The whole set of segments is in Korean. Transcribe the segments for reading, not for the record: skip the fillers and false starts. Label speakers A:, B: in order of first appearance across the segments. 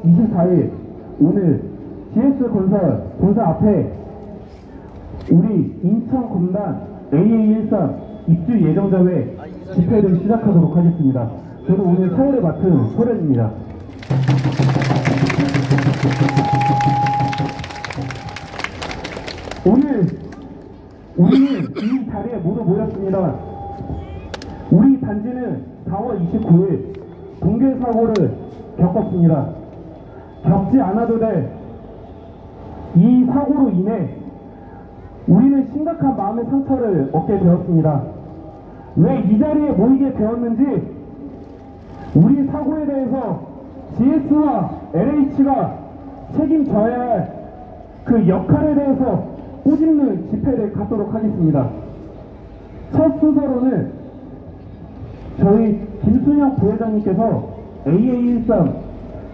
A: 24일 오늘 GS건설 본사 앞에 우리 인천공단 AA13 입주 예정자회 집회를 시작하도록 하겠습니다. 저는 오늘 서울에 맡은 소련입니다. 오늘 우리는 이 자리에 모두 모였습니다. 우리 단지는 4월 29일 붕괴 사고를 겪었습니다. 겪지 않아도 될 이 사고로 인해 우리는 심각한 마음의 상처를 얻게 되었습니다. 왜 이 자리에 모이게 되었는지, 우리 사고에 대해서 GS와 LH가 책임져야 할 그 역할에 대해서 꼬집는 집회를 갖도록 하겠습니다. 첫 순서로는 저희 김순영 부회장님께서 AA13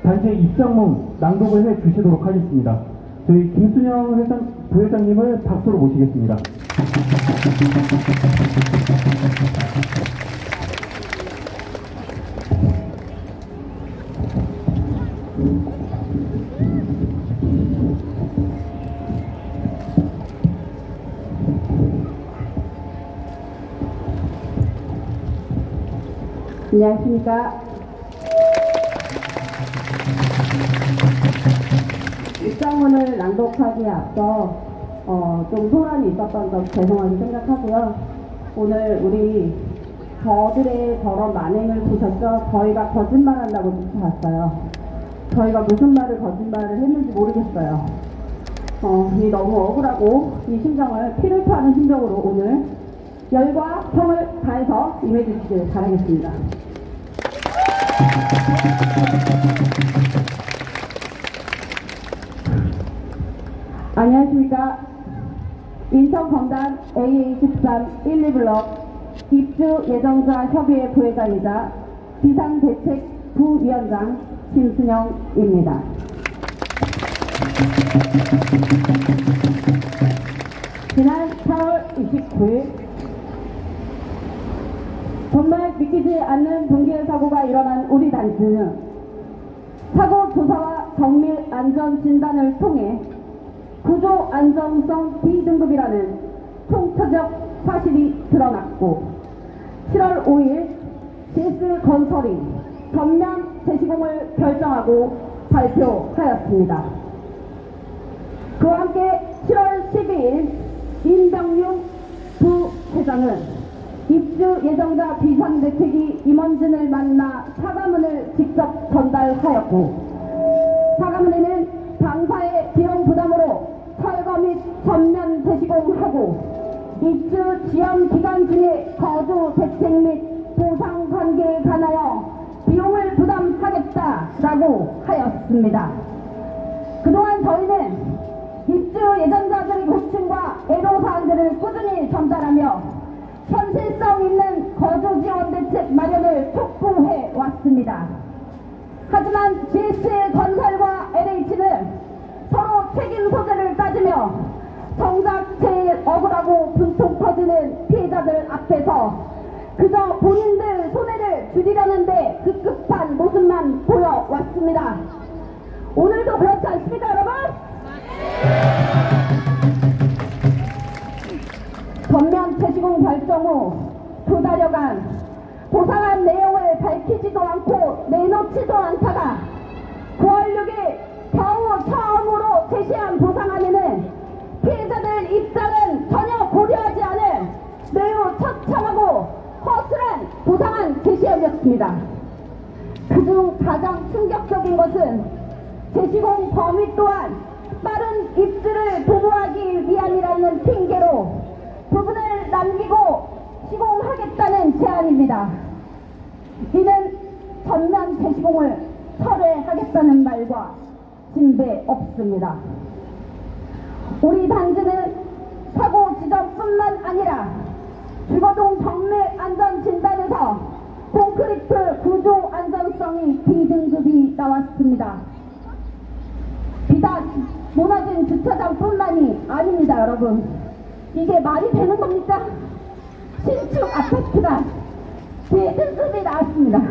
A: 단지의 입장문 낭독을 해 주시도록 하겠습니다. 저희 김순영 부회장님을 박수로 모시겠습니다.
B: 안녕하십니까. 입장문을 낭독하기에 앞서 좀 소란이 있었던 점 죄송하게 생각하고요. 오늘 우리 저들의 저런 만행을 보셨죠? 저희가 거짓말한다고 쫓아왔어요. 저희가 무슨 말을 거짓말을 했는지 모르겠어요. 이 너무 억울하고 이 심정을 피를 토하는 심정으로 오늘 열과 성을 다해서 임해주시길 바라겠습니다. 안녕하십니까. 인천공단 AA13 1, 2블럭 입주 예정자 협의회 부회장이자 비상대책 부위원장 김순영입니다. 지난 4월 29일 정말 믿기지 않는 붕괴 사고가 일어난 우리 단지는 사고 조사와 정밀 안전 진단을 통해 구조 안정성 B등급이라는 총체적 사실이 드러났고 7월 5일 GS건설이 전면 재시공을 결정하고 발표하였습니다. 그와 함께 7월 12일 임병윤 부회장은 입주 예정자 비상대책위 임원진을 만나 사과문을 직접 전달하였고, 사과문에는 당사의 비용 부담으로 철거 및 전면 재시공하고 입주 지연 기간 중에 거주 대책 및 보상 관계에 관하여 비용을 부담하겠다라고 하였습니다. 그동안 저희는 입주 예정자들의 고충과 애로사항들을 꾸준히 전달하며 현실성 있는 거주 지원 대책 마련을 촉구해 왔습니다. 하지만 GS건설과 LH는 서로 책임 소재를 따지며 정작 제일 억울하고 분통 터지는 피해자들 앞에서 그저 본인들 손해를 줄이려는데 급급한 모습만 보여왔습니다. 오늘도 그렇지 않습니까, 여러분? 전면 재시공 결정 후 2달여간 보상한 내용을 밝히지도 않고 내놓지도 않다가 9월 6일 겨우 처음으로 제시한 보상안에는 피해자들 입장은 전혀 고려하지 않은 매우 처참하고 허술한 보상안 제시안이었습니다. 그중 가장 충격적인 것은 재시공 범위 또한 빠른 입주를 도모하기 위함이라는 핑계로 부분을 남기고 시공하겠다는 제안입니다. 이는 전면 재시공을 철회하겠다는 말과 진배 없습니다. 우리 단지는 사고 지점뿐만 아니라 주거동 정밀 안전 진단에서 콘크리트 구조 안전성이 B등급이 나왔습니다. 비단 무너진 주차장뿐만이 아닙니다, 여러분. 이게 말이 되는 겁니까? 신축 아파트가 B등급이 나왔습니다.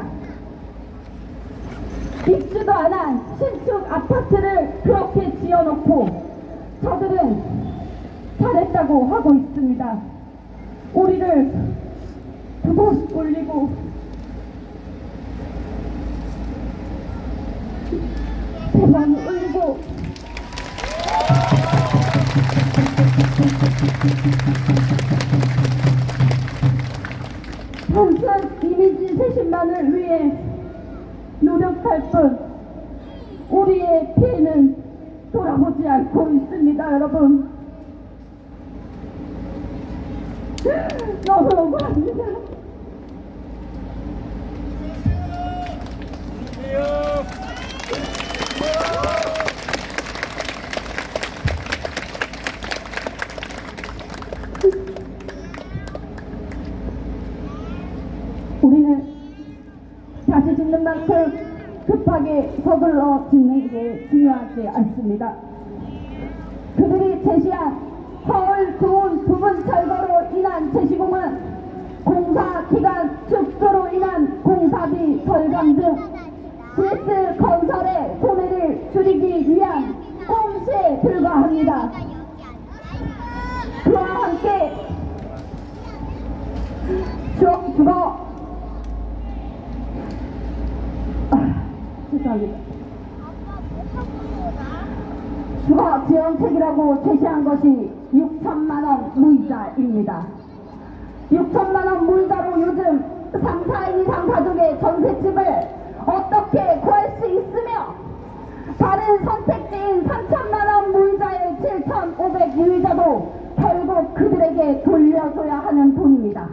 B: 입주도 안 한 신축 아파트를 그렇게 지어놓고 저들은 잘했다고 하고 있습니다. 우리를 두 번 올리고 세 번 올리고 단순 이미지 세신만을 위해 노력할 뿐 우리의 피해는 돌아보지 않고 있습니다. 여러분, 너무 억울합니다. 우리는 다시 짓는 만큼 급하게 서둘러 짓는 게 중요하지 않습니다. 그들이 제시한 서울 좋은 부분 철거로 인한 제시공은 공사 기간 축소로 인한 공사비 절감 등 GS 건설의 손해를 줄이기 위한 꼼수에 불과합니다. 그와 함께 주거 지원책이라고 제시한 것이 6천만원 무이자입니다. 6천만원 무이자로 요즘 3, 4인 이상 가족의 전셋집을 어떻게 구할 수 있으며 다른 선택지인 3천만원 무이자의 7,500 유이자도 결국 그들에게 돌려줘야 하는 돈입니다.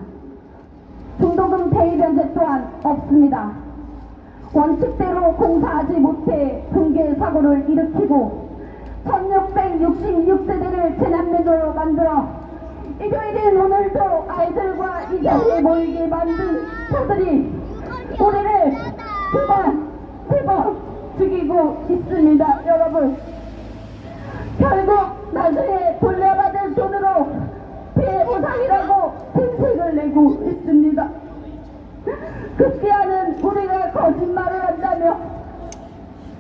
B: 중도금 대위 변제 또한 없습니다. 원칙대로 공사하지 못해 붕괴 사고를 일으키고 1666세대를 재난면으로 만들어 일요일인 오늘도 아이들과 이 자리에 모이게 만든 저들이 우리를 두 번, 세 번 죽이고 있습니다. 여러분, 결국 나중에 돌려받을 돈으로 피해 보상이라고 생색을 내고 있습니다. 급기야는 우리가 거짓말을 한다며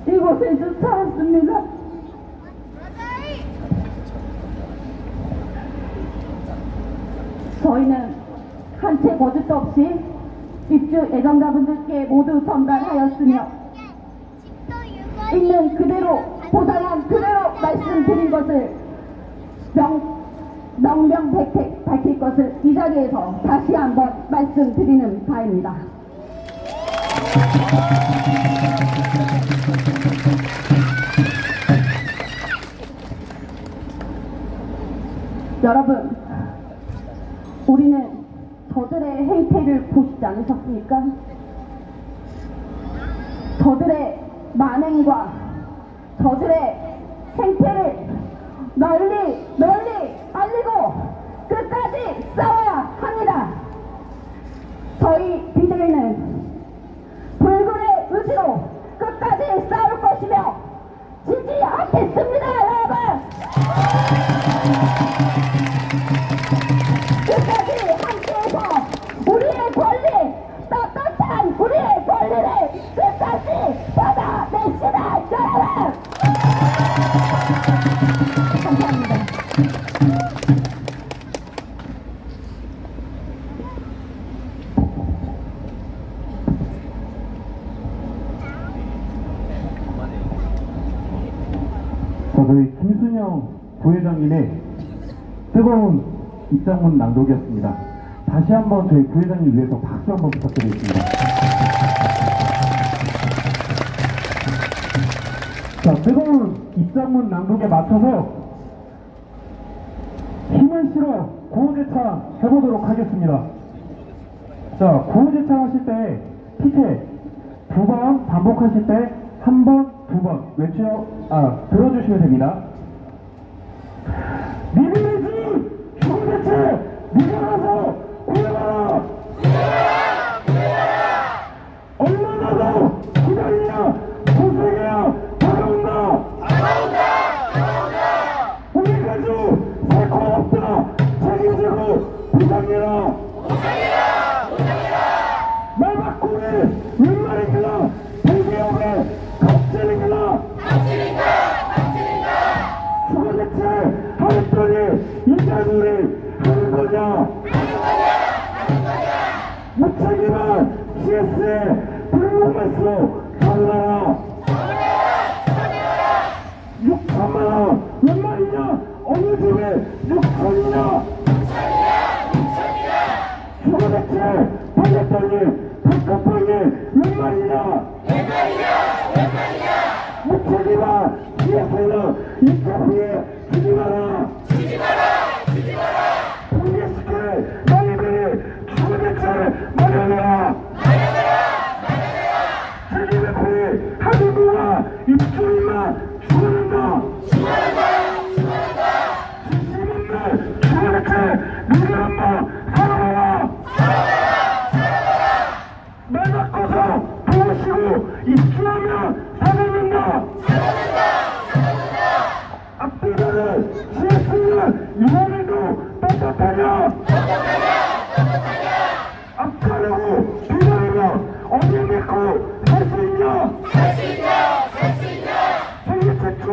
B: 이곳에 쫓아왔습니다. 저희는 한 채 거짓도 없이 입주 예정자분들께 모두 전달하였으며 있는 그대로 보상한 그대로 말씀드린 것을 명명백백 밝힐 것을 이 자리에서 다시 한번 말씀드리는 바입니다. 여러분, 우리는 저들의 행태를 보시지 않으셨습니까? 저들의 만행과 저들의 행태를 널리 알리고 끝까지 싸워야 합니다. 저희 비대위는 불굴의 의지로 끝까지 싸울 것이며 지지 않겠습니다. 여러분, 끝까지 함께해서 우리의 권리, 떳떳한 우리의 권리를 끝까지 받아냅시다. 여러분, 감사합니다.
A: 저희 김순영 부회장님의 뜨거운 입장문 낭독이었습니다. 다시 한번 저희 부회장님 위해서 박수 한번 부탁드리겠습니다. 자, 뜨거운 입장문 낭독에 맞춰서 힘을 실어 구호제창 해보도록 하겠습니다. 자, 구호제창 하실 때 피켓 2번, 반복하실 때 1번, 2번 들어주시면 됩니다. 리뷰리지 구호제창 밀어나서 구해라! 얼마나 더 기다리냐! 고생이야! 다가온다! 우리 가족 새코 없다! 책임지고 보상해라! 말 바꾸네! 웬 말인가! 대기업에 무책임한 피해서는 인터뷰에 주지 마라. 공개시킬 너희들이 죽은 채 마련해라. 책임의 피해 한국과 입술이만 죽어낸다. 진심 없는 죽은 채 너희 엄마 살아라. 말 바꿔서 보시고 입술하면 살아난다. 앞뒤를 실수는 이번에도 똑똑하냐. 앞가려고 비전이면 어디 믿고 살 수 있냐. 세계 최초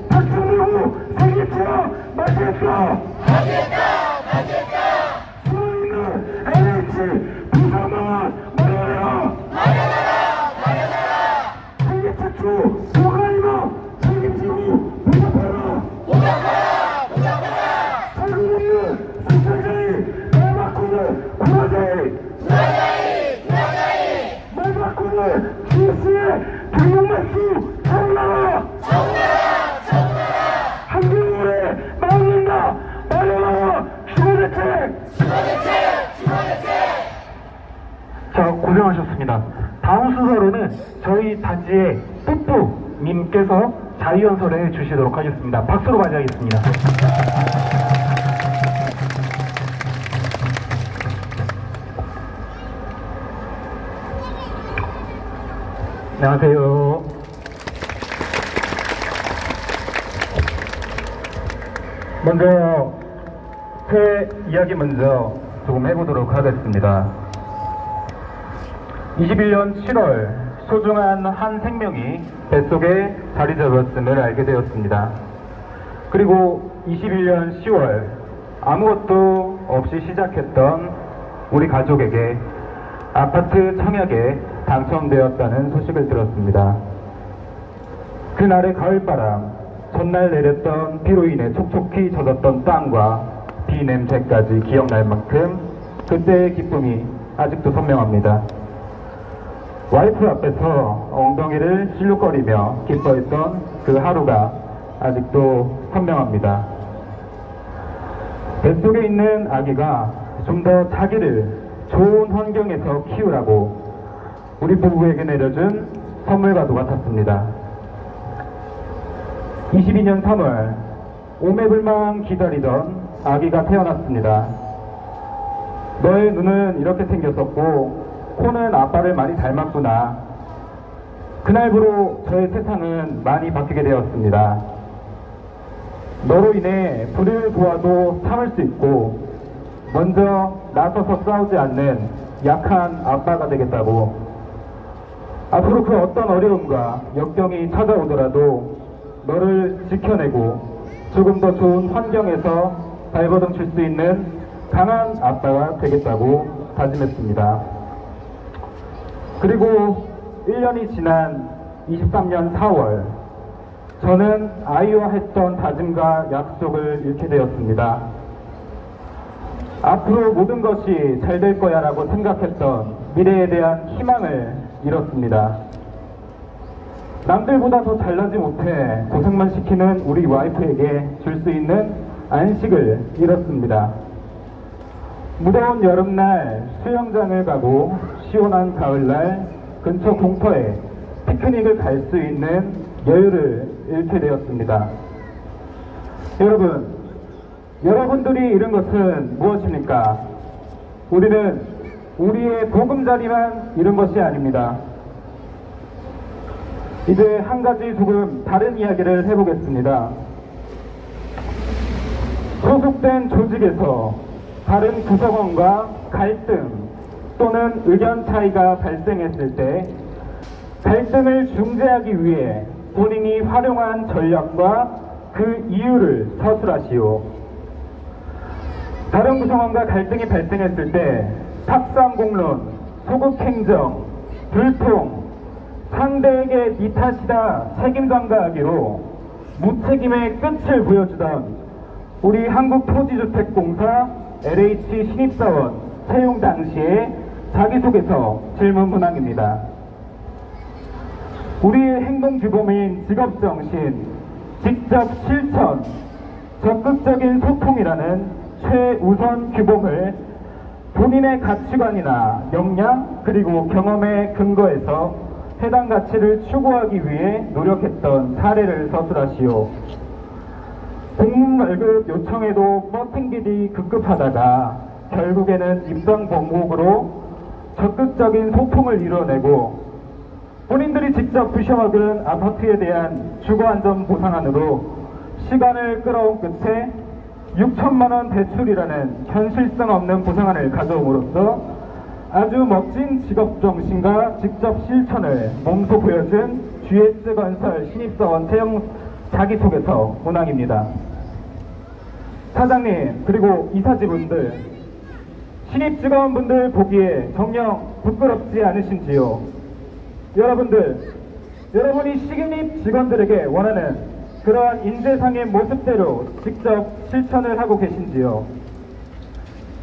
A: 박정희로 세계 최초 맞겠다. 수고있는 NH 부산만 마련해라. 세계 최초 도가니가 책임지고 무장해라. 살고 없는 수사자의 말 바꾸는 구라자의 말 바꾸는 GS의 경영말수 정나라. 한겨울에 막는다. 마련하라. 주거대책.
C: 자, 고생하셨습니다. 다음 순서로는 저희 단지의 뿌뿌님께서 자유연설해 주시도록 하겠습니다. 박수로 맞이하겠습니다. 안녕하세요. 먼저 제 이야기 먼저 조금 해보도록 하겠습니다. 21년 7월 소중한 한 생명이 뱃속에 자리 잡았음을 알게 되었습니다. 그리고 21년 10월 아무것도 없이 시작했던 우리 가족에게 아파트 청약에 당첨되었다는 소식을 들었습니다. 그날의 가을바람, 전날 내렸던 비로 인해 촉촉히 젖었던 땅과 비 냄새까지 기억날 만큼 그때의 기쁨이 아직도 선명합니다. 와이프 앞에서 엉덩이를 실룩거리며 기뻐했던 그 하루가 아직도 선명합니다. 뱃속에 있는 아기가 좀 더 자기를 좋은 환경에서 키우라고 우리 부부에게 내려준 선물과도 같았습니다. 22년 3월 오매불망 기다리던 아기가 태어났습니다. 너의 눈은 이렇게 생겼었고 코는 아빠를 많이 닮았구나. 그날부로 저의 세상은 많이 바뀌게 되었습니다. 너로 인해 불을 보아도 참을 수 있고 먼저 나서서 싸우지 않는 약한 아빠가 되겠다고. 앞으로 그 어떤 어려움과 역경이 찾아오더라도 너를 지켜내고 조금 더 좋은 환경에서 발버둥 칠 수 있는 강한 아빠가 되겠다고 다짐했습니다. 그리고 1년이 지난 23년 4월 저는 아이와 했던 다짐과 약속을 잃게 되었습니다. 앞으로 모든 것이 잘 될 거야 라고 생각했던 미래에 대한 희망을 잃었습니다. 남들보다 더 잘나지 못해 고생만 시키는 우리 와이프에게 줄 수 있는 안식을 잃었습니다. 무더운 여름날 수영장을 가고 시원한 가을날 근처 공터에 피크닉을 갈 수 있는 여유를 잃게 되었습니다. 여러분들이 잃은 것은 무엇입니까? 우리는 우리의 보금자리만 잃은 것이 아닙니다. 이제 한 가지 조금 다른 이야기를 해보겠습니다. 소속된 조직에서 다른 구성원과 갈등 또는 의견 차이가 발생했을 때 갈등을 중재하기 위해 본인이 활용한 전략과 그 이유를 서술하시오. 다른 구성원과 갈등이 발생했을 때 탁상공론, 소극행정, 불통, 상대에게 네 탓이다 책임 전가하기로 무책임의 끝을 보여주던 우리 한국토지주택공사 LH 신입사원 채용 당시의 자기소개서 질문 문항입니다. 우리의 행동규범인 직업정신, 직접 실천, 적극적인 소통이라는 최우선 규범을 본인의 가치관이나 역량 그리고 경험에 근거해서 해당 가치를 추구하기 위해 노력했던 사례를 서술하시오. 공문 발급 요청에도 버팅기디 급급하다가 결국에는 입당 번복으로 적극적인 소통을 이뤄내고 본인들이 직접 부셔먹은 아파트에 대한 주거안전 보상안으로 시간을 끌어온 끝에 6천만원 대출이라는 현실성 없는 보상안을 가져옴으로써 아주 멋진 직업정신과 직접 실천을 몸소 보여준 GS건설 신입사원 채용 자기소개서 문항입니다. 사장님 그리고 이사직원들, 신입직원분들 보기에 정녕 부끄럽지 않으신지요? 여러분이 신입 직원들에게 원하는 그러한 인재상의 모습대로 직접 실천을 하고 계신지요?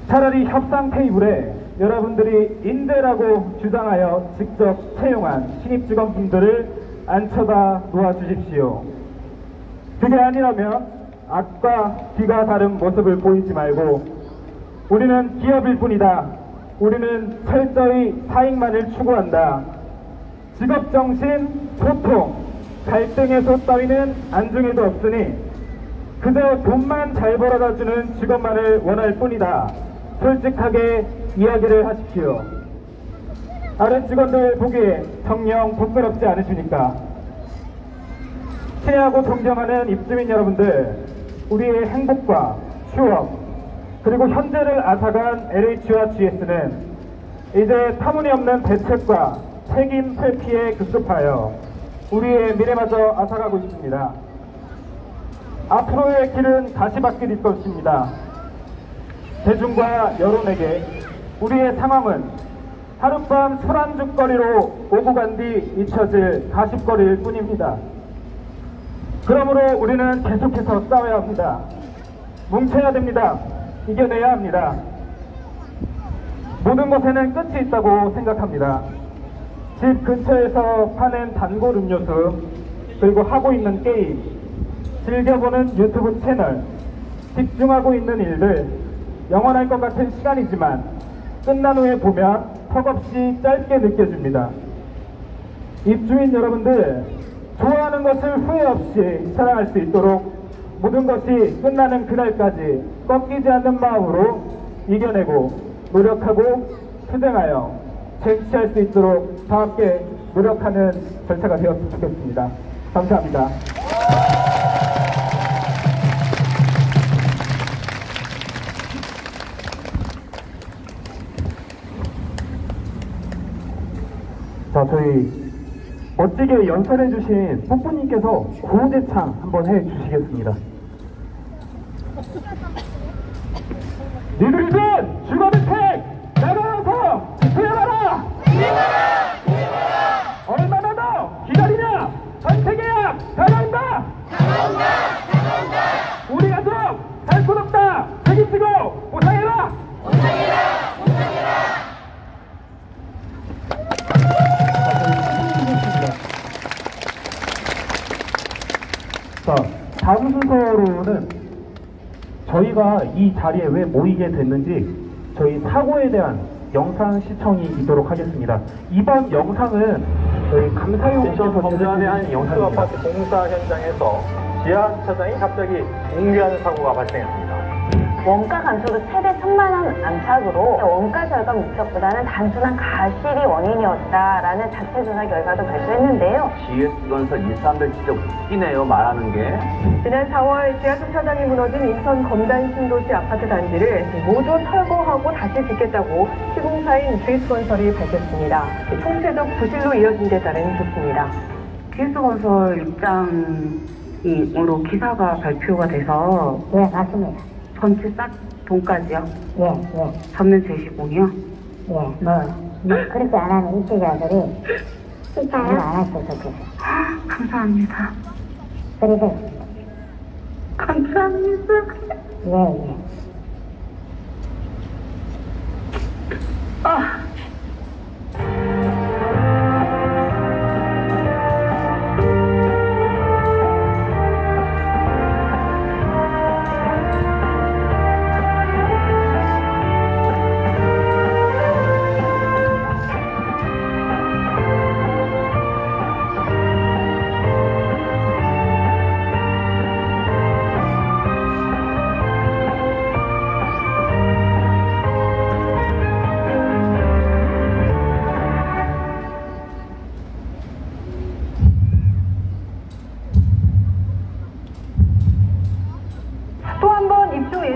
C: 차라리 협상 테이블에 여러분들이 인재라고 주장하여 직접 채용한 신입 직원분들을 앉혀다 놓아주십시오. 그게 아니라면 앞과 뒤가 다른 모습을 보이지 말고 우리는 기업일 뿐이다. 우리는 철저히 사익만을 추구한다. 직업정신, 소통, 갈등의 소 따위는 안중에도 없으니 그저 돈만 잘 벌어다주는 직업만을 원할 뿐이다. 솔직하게 이야기를 하십시오. 아래 직원들 보기에 정녕 부끄럽지 않으십니까? 친애하고 존경하는 입주민 여러분들, 우리의 행복과 추억 그리고 현재를 앗아간 LH와 GS는 이제 터무니없는 대책과 책임 회피에 급급하여 우리의 미래마저 앗아가고 있습니다. 앞으로의 길은 가시밭길일 것입니다. 대중과 여론에게 우리의 상황은 하룻밤 술안주거리로 오고 간 뒤 잊혀질 가십거리일 뿐입니다. 그러므로 우리는 계속해서 싸워야 합니다. 뭉쳐야 됩니다. 이겨내야 합니다. 모든 것에는 끝이 있다고 생각합니다. 집 근처에서 파는 단골 음료수, 그리고 하고 있는 게임, 즐겨보는 유튜브 채널, 집중하고 있는 일들, 영원할 것 같은 시간이지만 끝난 후에 보면 턱없이 짧게 느껴집니다. 입주민 여러분들, 좋아하는 것을 후회 없이 사랑할 수 있도록 모든 것이 끝나는 그날까지 꺾이지 않는 마음으로 이겨내고 노력하고 투쟁하여 쟁취할 수 있도록 다 함께 노력하는 절차가 되었으면 좋겠습니다. 감사합니다. 자, 저희 멋지게 연설해주신 뽀뽀님께서 구호제창 한번 해주시겠습니다. 니들은 주거주택 나가서 투쟁하라! 얼마나 더 기다리냐? 전세계약 다가온다! 우리 가족 살 곳 없다! 책임지고 보상해라! 자, 다음 순서로는 저희가 이 자리에 왜 모이게 됐는지 저희 사고에 대한 영상 시청이 있도록 하겠습니다. 이번 영상은 저희 감사용 범죄안의 한 영수 아파트 공사 현장에서 지하 주차장이 갑자기 붕괴하는 사고가 발생했습니다.
D: 원가 감소도 최대 3만 원 안팎으로 원가 절감 목적보다는 단순한 가실이 원인이었다라는 자체 조사 결과도 발표했는데요.
E: GS건설 일사람들 진짜 웃기네요, 말하는 게.
F: 지난 4월 지하주차장이 무너진 인천 검단 신도시 아파트 단지를 모두 철거하고 다시 짓겠다고 시공사인 GS건설이 밝혔습니다. 총체적 부실로 이어진 데 따른 조치입니다.
G: GS건설 입장으로 기사가 발표가 돼서
H: 예, 맞습니다.
G: 전체 싹 돈까지요?
H: 예.
G: 전면 제시공이요?
H: 뭐 그렇게 안 하는 입주자들이
G: 진짜요?
H: 안 했으면 좋겠어요.
G: 감사합니다.
H: 그래서
G: 감사합니다.
H: 예.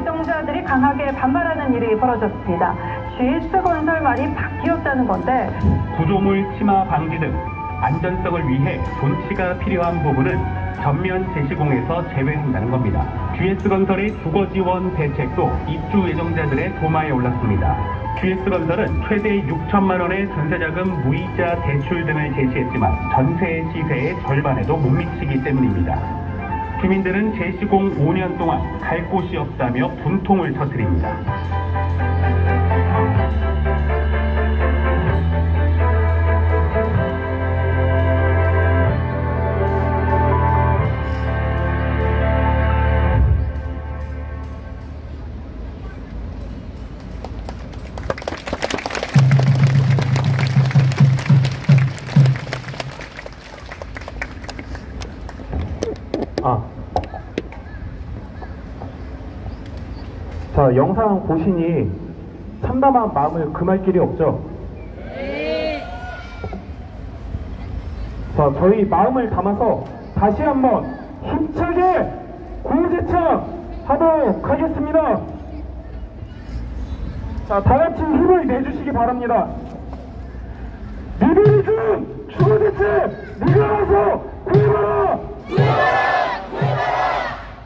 F: 예정자들이 강하게 반발하는 일이 벌어졌습니다. GS건설 말이 바뀌었다는 건데
I: 구조물 침하 방지 등 안전성을 위해 존치가 필요한 부분은 전면 재시공에서 제외한다는 겁니다. GS건설의 주거지원 대책도 입주 예정자들의 도마에 올랐습니다. GS건설은 최대 6천만 원의 전세자금 무이자 대출 등을 제시했지만 전세 시세의 절반에도 못 미치기 때문입니다. 주민들은 재시공 5년 동안 갈 곳이 없다며 분통을 터뜨립니다.
C: 자, 영상 보시니 참담한 마음을 금할 길이 없죠? 자, 저희 마음을 담아서 다시 한번 힘차게 구호제창 하도록 하겠습니다. 자, 다같이 힘을 내주시기 바랍니다. 니들이 준 주거대책 네가 가서 구해봐라!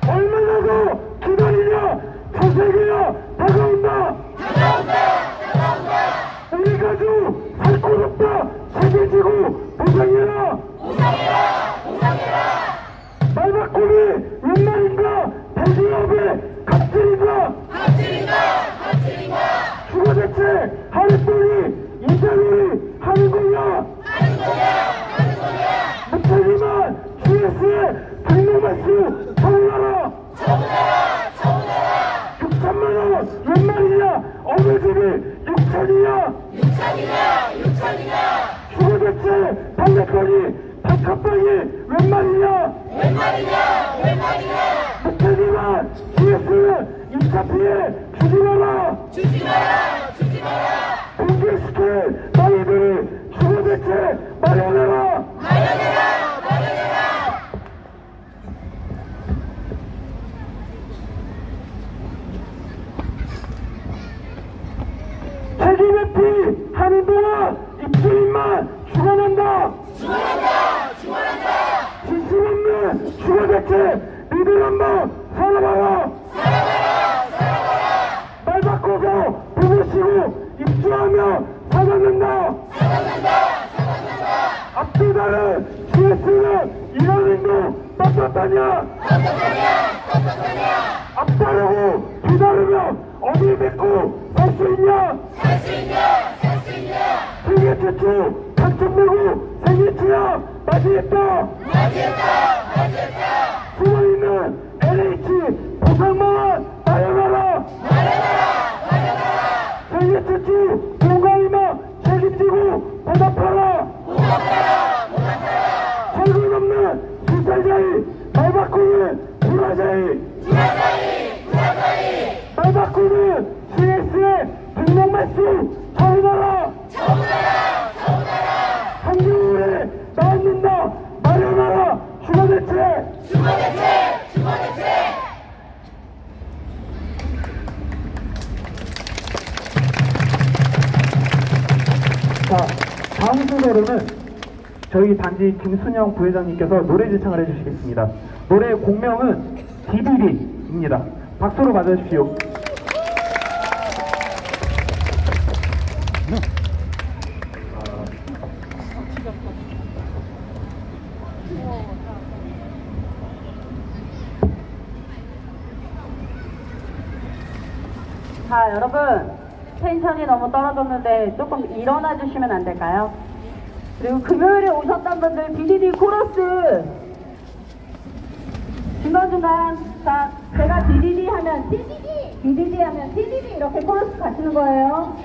C: 얼마나 더 기다리냐! 저 세계야 다가온다! 우리 가족 살 곳 없다! 책임지고 보상해라! 말바꾸기 웬 말인가? 대기업의 갑질인가? 주거대책 하랬더니 이자놀이 하는 거냐? 못하지만 GS에 등록말수 처분하라! 6천만원 웬 말이냐? 어느 집이 6천이냐? 주거대책 반대권이 백합방이 웬 말이냐? 못하지만 GS는 2차 피해 주지 마라! 공개시킬 너희들이 주거대책 마련해라! 책임 회피 하는 동안 입주민만 죽어난다! 진심 없는 주거대책 니들 한번 살아봐라! 말 바꿔서 보고 쉬고 입주하면 살아난다! 앞뒤 다른 GS는 이런 행동 떳떳하냐? 앞다르고 뒤다르면 어디 뱉고 살 수 있냐? 세계 최초 당첨되고 생일 치약 맞이했다! 숨어있는 LH 보상망안 마련하라! 세계 최초 공가이만 책임지고 보답하라! 철근 없는 수탈자의 말바꾸는 불화자의 말바꾸는 GS의 등록말수 처분하라! 한겨울에 나옵니다! 마련하라! 주거대책! 자, 다음 순서로는 저희 단지 김순영 부회장님께서 노래 제창을 해주시겠습니다. 노래 곡명은 DDD입니다. 박수로 맞아주십시오.
B: 자, 여러분 텐션이 너무 떨어졌는데 조금 일어나 주시면 안 될까요? 그리고 금요일에 오셨던 분들 DDD 코러스 중간중간, 자, 제가 DDD 하면 DDD 하면 DDD 이렇게 코러스 가시는 거예요.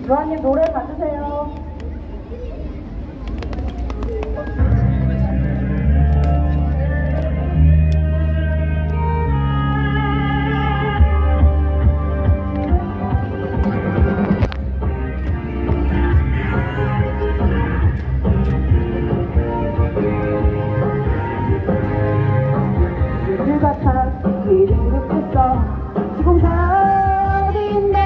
B: 주한님 노래 봐주세요. 무릎 꿇어 시공사 어딘데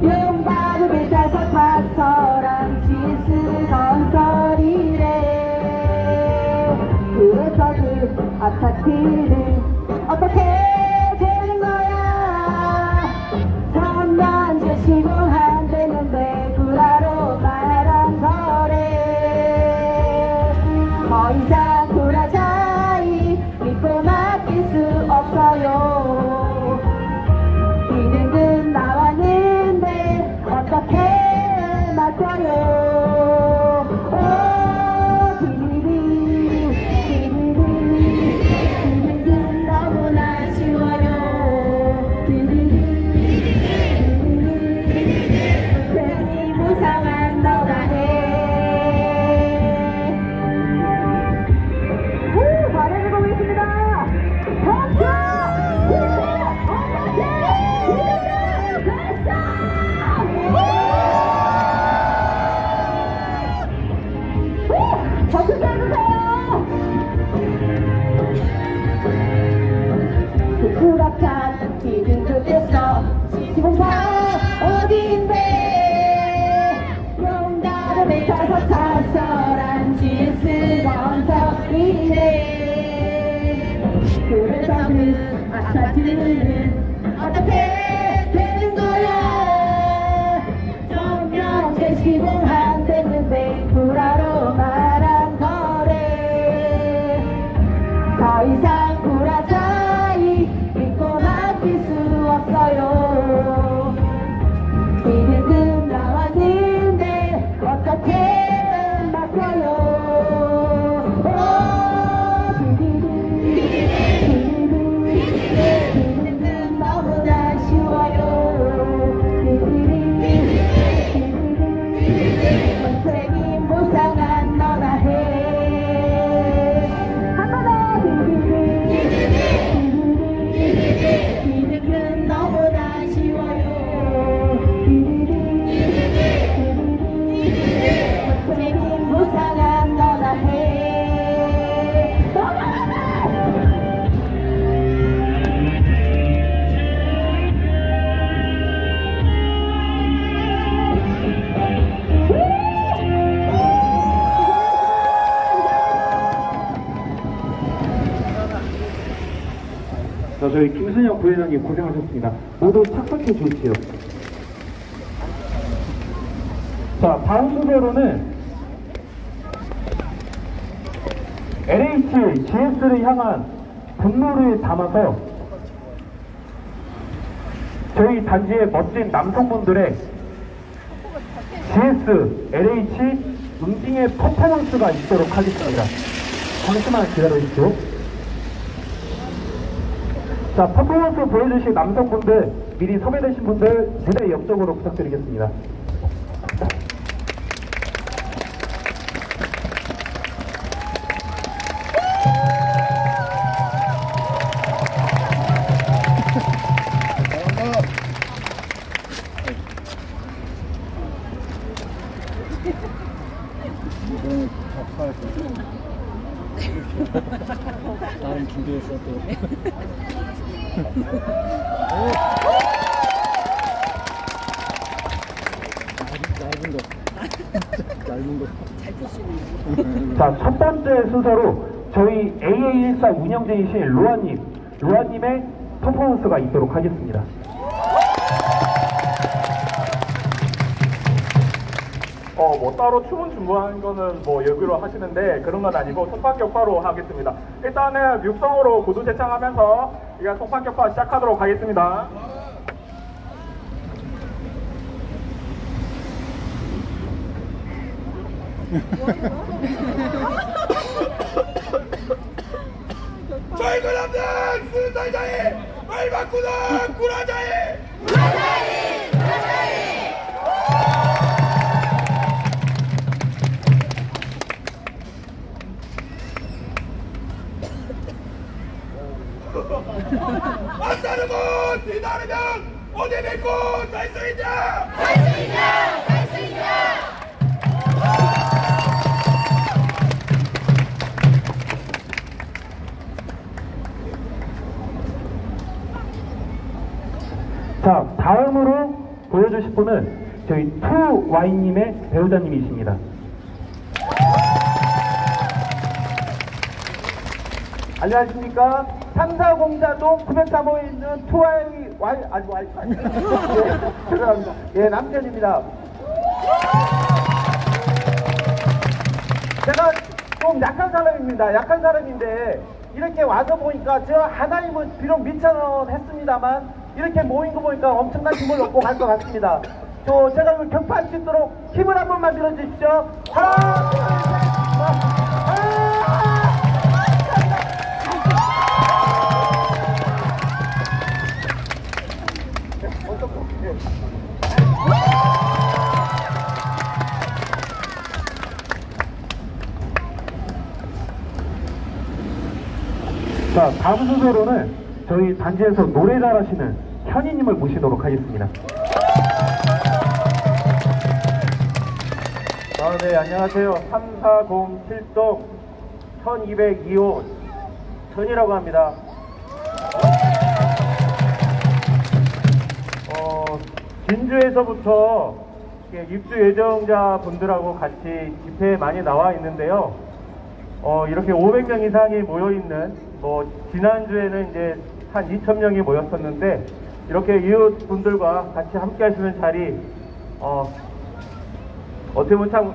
B: 용박을 뱉어서 파서랑 GS 건설이래. 그래서 그 아파트는 어떻게 되는 거야. 3년째 시공 안 되는데 구라로 말한 거래. 더 이상 구라자이 믿고 맡길 수 없어요. 비등급 나왔는데 어떻게 맡겨요. 부락한 비등급에서 시공사 어딘데 용달을 뱉어서 탈설한 GS 건설이네. 그래서 그 아파트는 어떻게 되는 거야. 정명제 시공 안 됐는데 구라로 말한 거래. 더 이상 구라자이 믿고 맡길 수 없어요. 비등급 나왔는데 어떻게 맡겨요. 비등급 너무나 쉬워요. 선생님 보상한 너나 해. 한번 더. 비등급 너무나 쉬워요. 선생님 보상한 너나 해.
C: 자, 저희 김순영 부회장님 고생하셨습니다. 모두 착석해 주십시오. 자, 다음 순서로는 LH GS를 향한 분노를 담아서 저희 단지의 멋진 남성분들의 GS, LH 응징의 퍼포먼스가 있도록 하겠습니다. 잠시만 기다려주십시오. 자, 퍼포먼스 보여주실 남성분들, 미리 섭외되신 분들 무대 옆쪽으로 부탁드리겠습니다.
J: 나름 준비했어 또. 얇은 거. 얇은 거. 잘 풀 수 있는 거.
C: 자, 첫 번째 순서로 저희 AA14 운영진이신 로아님의 퍼포먼스가 있도록 하겠습니다.
K: 뭐 따로 춤은 준비한 거는 뭐 여기로 하시는데 그런 건 아니고 송판격파로 하겠습니다. 일단은 육성으로 구두 재창하면서 우리가 송판격파 시작하도록 하겠습니다.
A: 저희 그놈들 수살자에 말 바꾸다 구라자에 구라자에 구라자에 맞다르고 뒤다르면 어디 믿고 살 수 있냐 살 수 있냐 살 수 있냐
C: 자, 다음으로 보여주실 분은 저희 투와이님의 배우자님이십니다.
L: 안녕하십니까. 삼사공자동 903호에 있는 죄송합니다. 예, 남편입니다. 제가 좀 약한 사람입니다. 약한 사람인데 이렇게 와서 보니까 저 하나님은 비록 미천원 했습니다만 이렇게 모인 거 보니까 엄청난 힘을 얻고 갈 것 같습니다. 제가 이걸 격파할 수 있도록 힘을 한 번만 밀어주십시오. 하나, 둘,
C: 자, 다음 순서로는 저희 단지에서 노래 잘하시는 현희님을 모시도록 하겠습니다.
L: 네, 안녕하세요. 3407동 1202호 전이라고 합니다. 진주에서부터 입주 예정자 분들하고 같이 집회에 많이 나와 있는데요. 이렇게 500명 이상이 모여있는, 지난주에는 이제 한 2,000명이 모였었는데, 이렇게 이웃 분들과 같이 함께 하시는 자리, 어떻게 보면 참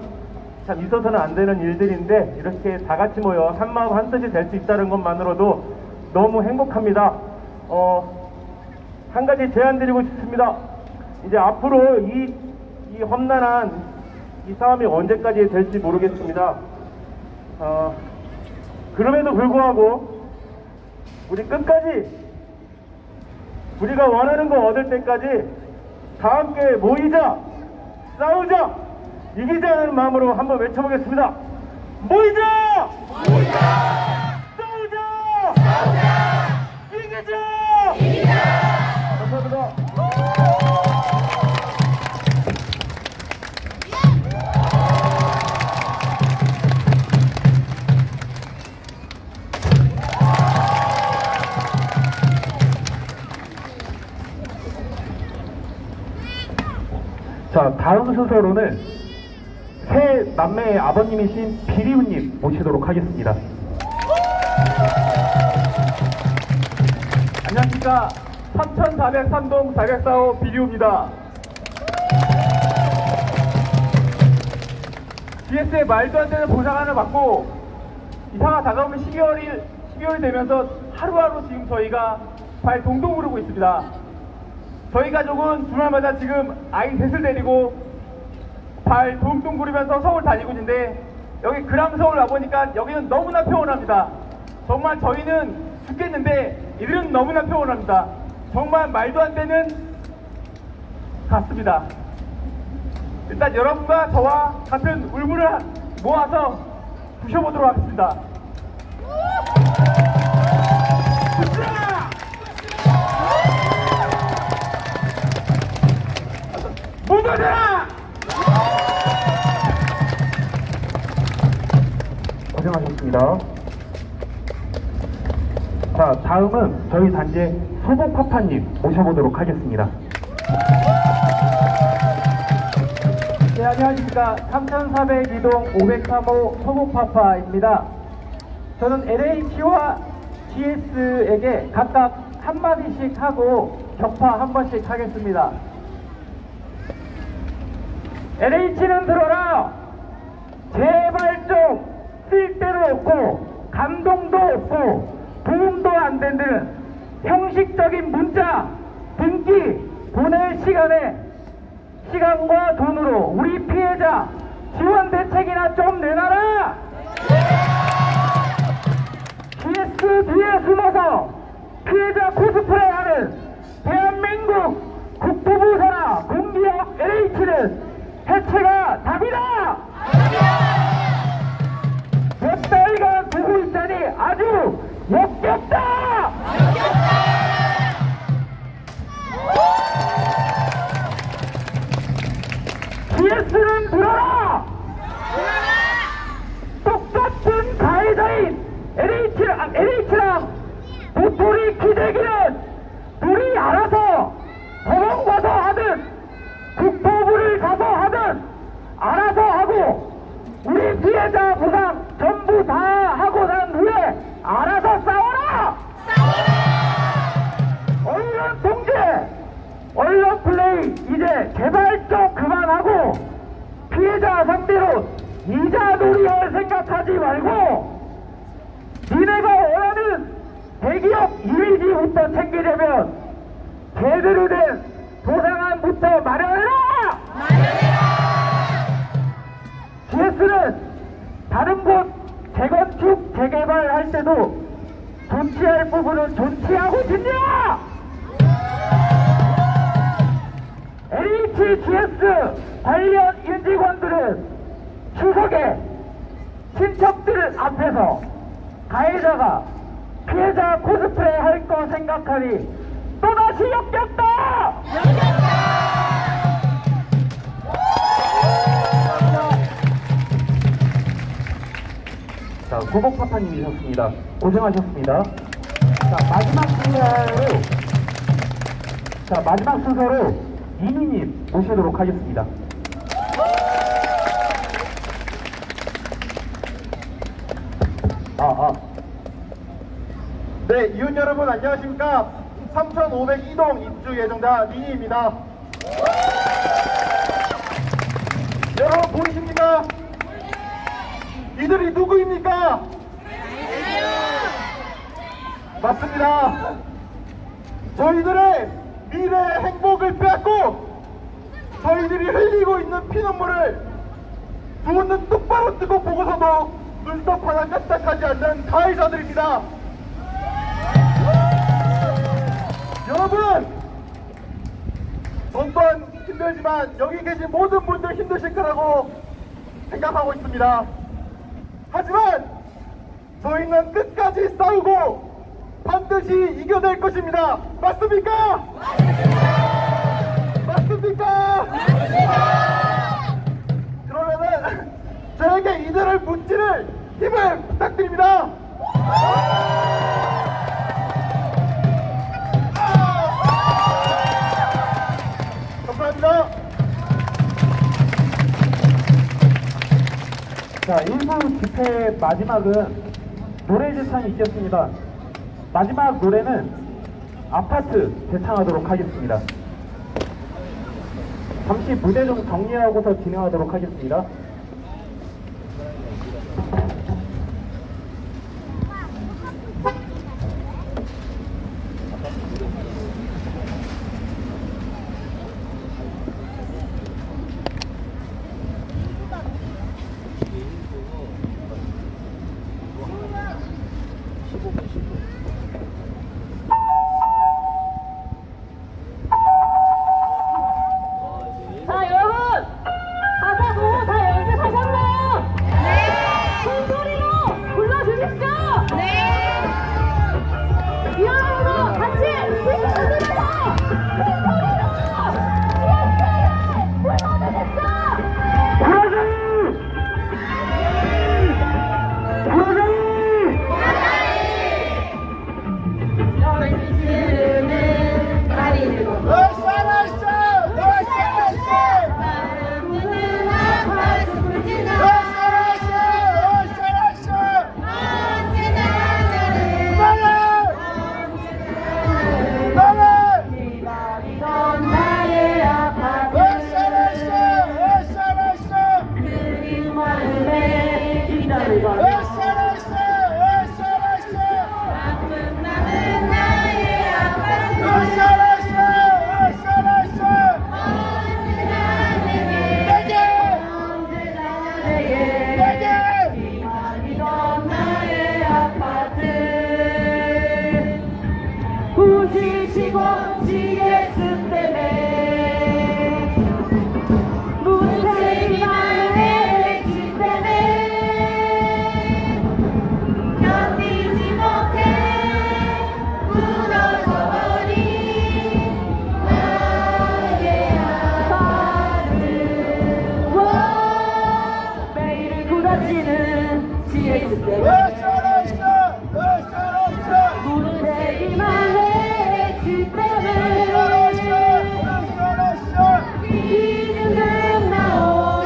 L: 있어서는 안 되는 일들인데, 이렇게 다 같이 모여 한마음 한뜻이 될 수 있다는 것만으로도 너무 행복합니다. 한 가지 제안 드리고 싶습니다. 이제 앞으로 이 험난한 이 싸움이 언제까지 될지 모르겠습니다. 그럼에도 불구하고 우리 끝까지 우리가 원하는 거 얻을 때까지 다 함께 모이자, 싸우자, 이기자는 마음으로 한번 외쳐보겠습니다. 모이자! 모이자! 싸우자! 싸우자! 이기자! 이기자! 감사합니다.
C: 자, 다음 순서로는 새 남매의 아버님이신 비리우님 모시도록 하겠습니다.
K: 안녕하십니까. 3403동 404호 비리우입니다. GS의 말도 안 되는 보상안을 받고 이사가 다가오는 12월이 되면서 하루하루 지금 저희가 발 동동 구르고 있습니다. 저희 가족은 주말마다 지금 아이 셋을 데리고 발 동동 구르면서 서울 다니고 있는데, 여기 그랑서울 와보니까 여기는 너무나 평온합니다. 정말 저희는 죽겠는데 이들은 너무나 평온합니다. 정말 말도 안 되는 같습니다. 일단 여러분과 저와 같은 울분을 모아서 부셔보도록 하겠습니다. 묻어라!
C: 고생하셨습니다. 자, 다음은 저희 단지의 소복파파님 모셔보도록 하겠습니다.
L: 네, 안녕하십니까. 3402동 503호 소복파파입니다. 저는 LH와 GS에게 각각 한마디씩 하고 격파 한 번씩 하겠습니다. LH는 들어라! 제발 좀 쓸데도 없고 감동도 없고 도움도 안 되는 형식적인 문자, 등기 보낼 시간과 돈으로 우리 피해자 지원 대책이나 좀 내놔라! GS 뒤에 숨어서 피해자 코스프레하는 대한민국 국토부 산하 공기업 LH는 해체가 답이다! 몇 달간 보고 있자니 아주 역겹다! GS는 들어라! 똑같은 가해자인 LH랑 도토리 기대기는 맘대로 이자 놀이할 생각하지 말고 니네가 원하는 대기업 이미지부터 챙기려면 제대로 된 도상안부터 마련해라! GS는 다른 곳 재건축, 재개발 할 때도 존치할 부분은 존치하고 있냐! LHGS 관련 임직원들은 추석에 친척들 앞에서 가해자가 피해자 코스프레 할 거 생각하니 또다시 역겹다! 자, 구복파파님이셨습니다. 고생하셨습니다. 자, 마지막 순서로 이미님 모시도록 하겠습니다.
M: 네, 이웃 여러분 안녕하십니까? 3502동 입주 예정자 민희입니다. 여러분 보이십니까? 이들이 누구입니까? 맞습니다. 저희들의 미래의 행복을 빼앗고 저희들이 흘리고 있는 피눈물을 두 눈 똑바로 뜨고 보고서도 눈썹 하나 까딱하지 않는 가해자들입니다. 여러분, 전 또한 힘들지만 여기 계신 모든 분들 힘드실 거라고 생각하고 있습니다. 하지만 저희는 끝까지 싸우고 반드시 이겨낼 것입니다. 맞습니까? 맞습니까? 그러면은 저에게 이들을 무찌를 힘을 부탁드립니다. 감사합니다.
L: 자, 1부 집회 마지막은 노래 제창이 있겠습니다. 마지막 노래는 아파트 제창하도록 하겠습니다. 잠시 무대 좀 정리하고서 진행하도록 하겠습니다.
N: 자, 여러분! 가사 보고 다 연습하셨나요? 네! 큰 소리로 불러주십시오! 네! 이어서 같이 힘들면서 큰 소리로 이어서를 불러주십시오! 부시시고 GS 때문에 무책임한 LH 때문에 견디지 못해 무너져버린 나의 아파트. 매일 굳어지는 GS 때문에 무책임한 LH 때문에 이등급 나오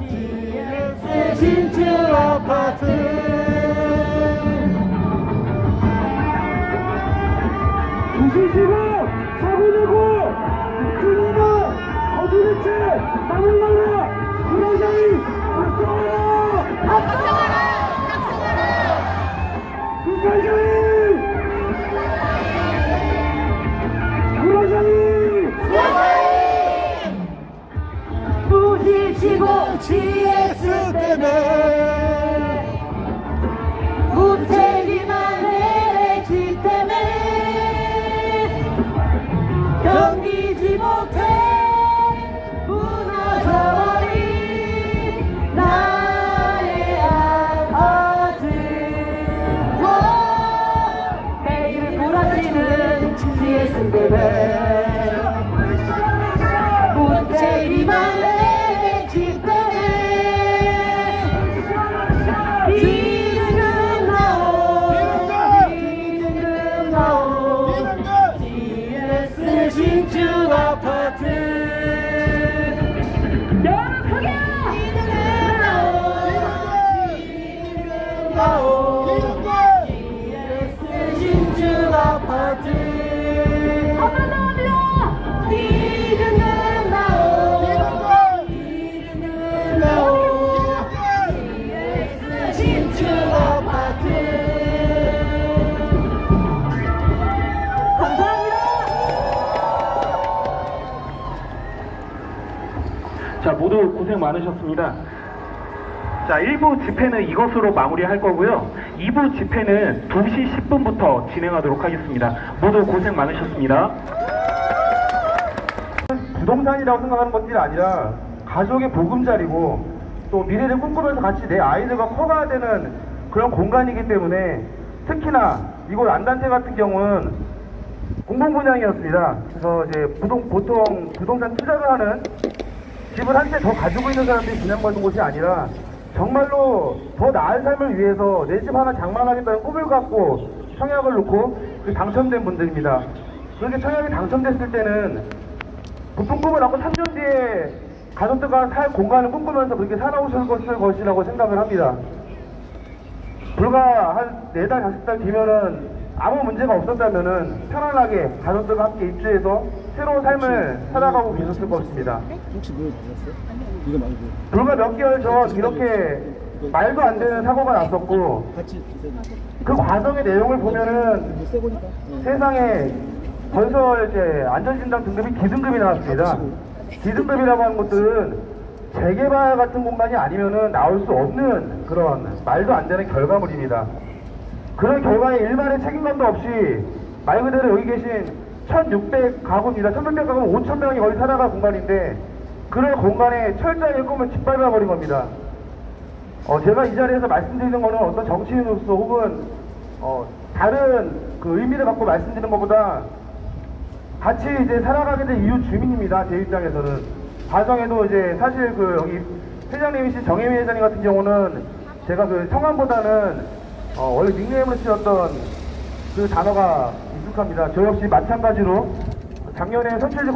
N: GS 신축 아파트.
L: 부시시고 사고 내고 그놈아 어디를 채
A: 나무나라 구로장이 각성하라! 국가장이 구로장이
N: 부딪히고 GS 때문에 무책임한 LH 때문에 견디지 못해 무너져버린 나의 아파트 매일 부러지는 GS 때문에 무책임한 LH 때문에 비등급 나오 비등급 나오 GS 신축 아파트 여러분 비등급 나오 GS 신축 아파트 한번 더 올려 비등급 나오 비등급 나오 GS 신축 아파트
C: 자, 모두 고생 많으셨습니다. 자, 1부 집회는 이것으로 마무리할 거고요. 2부 집회는 2시 10분부터 진행하도록 하겠습니다. 모두 고생 많으셨습니다.
L: 부동산이라고 생각하는 것들이 아니라 가족의 보금자리고 또 미래를 꿈꾸면서 같이 내 아이들과 커가야 되는 그런 공간이기 때문에 특히나 이곳 안단체 같은 경우는 공공분양이었습니다. 그래서 이제 보통 부동산 투자를 하는 집을 한 채 더 가지고 있는 사람들이 분양받는 곳이 아니라 정말로 더 나은 삶을 위해서 내 집 하나 장만하겠다는 꿈을 갖고 청약을 놓고 당첨된 분들입니다. 그렇게 청약이 당첨됐을 때는 보통 꿈을 갖고 3년 뒤에 가족들과 살 공간을 꿈꾸면서 그렇게 살아오실 것이라고 생각을 합니다. 불과 한 4달, 5달 뒤면은 아무 문제가 없었다면은 편안하게 가족들과 함께 입주해서 새로운 삶을 살아가고 계셨을 것입니다.
J: 혹시 뭐 받았어요? 이거 말고.
L: 불과 몇 개월 전 이렇게 말도 안 되는 사고가 났었고 그 과정의 내용을 보면은 세상에 건설 이제 안전진단 등급이 D등급이 나왔습니다. D등급이라고 하는 것들은 재개발 같은 공간이 아니면은 나올 수 없는 그런 말도 안 되는 결과물입니다. 그런 결과에 일반의 책임감도 없이 말 그대로 여기 계신 1600가구입니다. 1600가구는 5000명이 거의 살아갈 공간인데 그런 공간에 철저하게 꿈을 짓밟아 버린 겁니다. 제가 이 자리에서 말씀드리는 거는 어떤 정치인으로서 혹은 다른 그 의미를 갖고 말씀드리는 것보다 같이 이제 살아가게 된 이웃 주민입니다. 제 입장에서는. 과정에도 이제 사실 그 여기 회장님이신 정혜미 회장님 같은 경우는 제가 그 성함보다는 원래 닉네임으로 쓰였던 그 단어가 익숙합니다. 저 역시 마찬가지로 작년에 선출직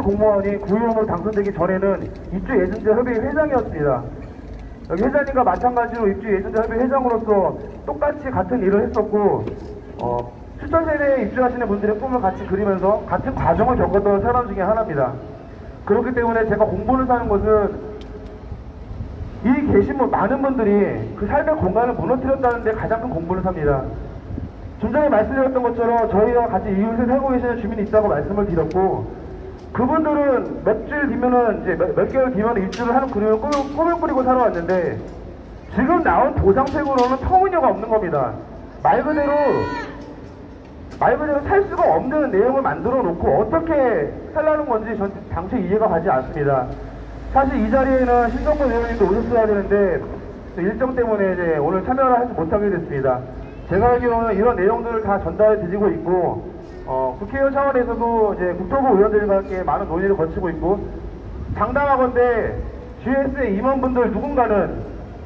L: 공무원이 구의원으로 당선되기 전에는 입주예정자 협의회 회장이었습니다. 여기 회장님과 마찬가지로 입주예정자 협의회 회장으로서 똑같이 같은 일을 했었고 수천 세대에 입주하시는 분들의 꿈을 같이 그리면서 같은 과정을 겪었던 사람 중에 하나입니다. 그렇기 때문에 제가 공부를 사는 것은 이 계신 많은 분들이 그 삶의 공간을 무너뜨렸다는 데 가장 큰 공부를 삽니다. 좀 전에 말씀드렸던 것처럼 저희와 같이 이웃에 살고 계시는 주민이 있다고 말씀을 드렸고 그분들은 몇 주일 뒤면은 이제 몇 개월 뒤면은 입주를 하는 꿈을 꾸리고 살아왔는데 지금 나온 보상책으로는 터무니가 없는 겁니다. 말 그대로 살 수가 없는 내용을 만들어 놓고 어떻게 살라는 건지 전 당초 이해가 가지 않습니다. 사실 이 자리에는 신정권 의원님도 오셨어야 되는데 일정 때문에 이제 오늘 참여를 하지 못하게 됐습니다. 제가 알기로는 이런 내용들을 다 전달해 드리고 있고 국회의원 차원에서도 이제 국토부 의원들과 함께 많은 논의를 거치고 있고 장담하건대 GS의 임원분들 누군가는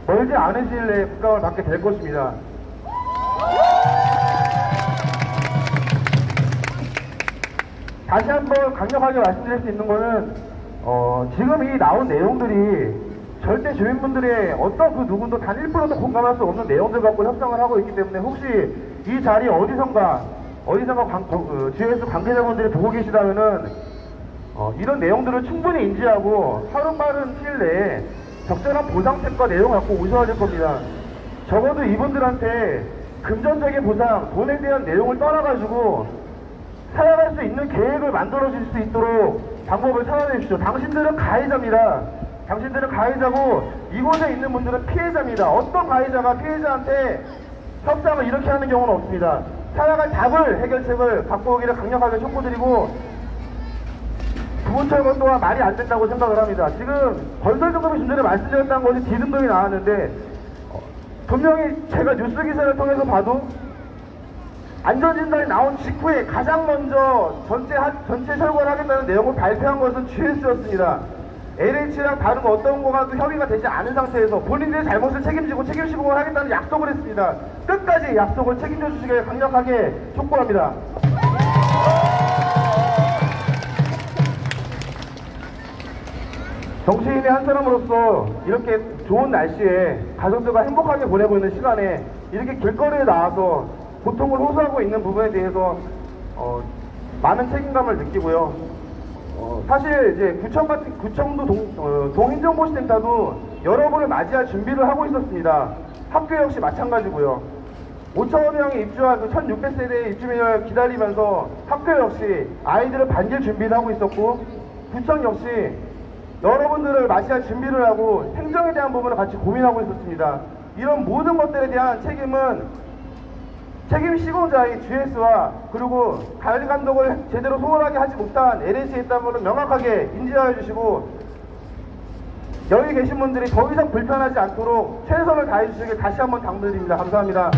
L: 멀지 않은 시일 내에 국감을 받게 될 것입니다. 다시 한번 강력하게 말씀드릴 수 있는 거는 지금 이 나온 내용들이 절대 주민분들의 어떤 그 누군도 단 1%도 공감할 수 없는 내용들 갖고 협상을 하고 있기 때문에 혹시 이 자리 어디선가 GS 관계자분들이 보고 계시다면은 이런 내용들을 충분히 인지하고 하루빠른 시일 내에 적절한 보상책과 내용을 갖고 오셔야 될 겁니다. 적어도 이분들한테 금전적인 보상, 돈에 대한 내용을 떠나가지고 살아갈 수 있는 계획을 만들어 줄 수 있도록 방법을 찾아내십시오. 당신들은 가해자입니다. 당신들은 가해자고 이곳에 있는 분들은 피해자입니다. 어떤 가해자가 피해자한테 협상을 이렇게 하는 경우는 없습니다. 살아갈 답을, 해결책을 갖고 오기를 강력하게 촉구드리고, 부분철거 또한 말이 안 된다고 생각을 합니다. 지금 건설정법이 준전에 말씀드렸다는 것이 뒤듬동이 나왔는데, 분명히 제가 뉴스 기사를 통해서 봐도 안전진단이 나온 직후에 가장 먼저 전체 철거를 하겠다는 내용을 발표한 것은 GS였습니다. LH랑 다른 어떤 거와도 협의가 되지 않은 상태에서 본인들의 잘못을 책임지고 책임 시공을 하겠다는 약속을 했습니다. 끝까지 약속을 책임져 주시길 강력하게 촉구합니다. 정치인의 한 사람으로서 이렇게 좋은 날씨에 가족들과 행복하게 보내고 있는 시간에 이렇게 길거리에 나와서 고통을 호소하고 있는 부분에 대해서 많은 책임감을 느끼고요. 사실 이제 구청도 동행정보시센터도 여러분을 맞이할 준비를 하고 있었습니다. 학교 역시 마찬가지고요. 5,000여 명이 입주한 그 1,600세대의 입주민을 기다리면서 학교 역시 아이들을 반길 준비를 하고 있었고, 구청 역시 여러분들을 맞이할 준비를 하고 행정에 대한 부분을 같이 고민하고 있었습니다. 이런 모든 것들에 대한 책임 시공자인 GS와 그리고 관리 감독을 제대로 소홀하게 하지 못한 LH에 있다는 것을 명확하게 인지하여 주시고, 여기 계신 분들이 더 이상 불편하지 않도록 최선을 다해 주시길 다시 한번 당부드립니다. 감사합니다.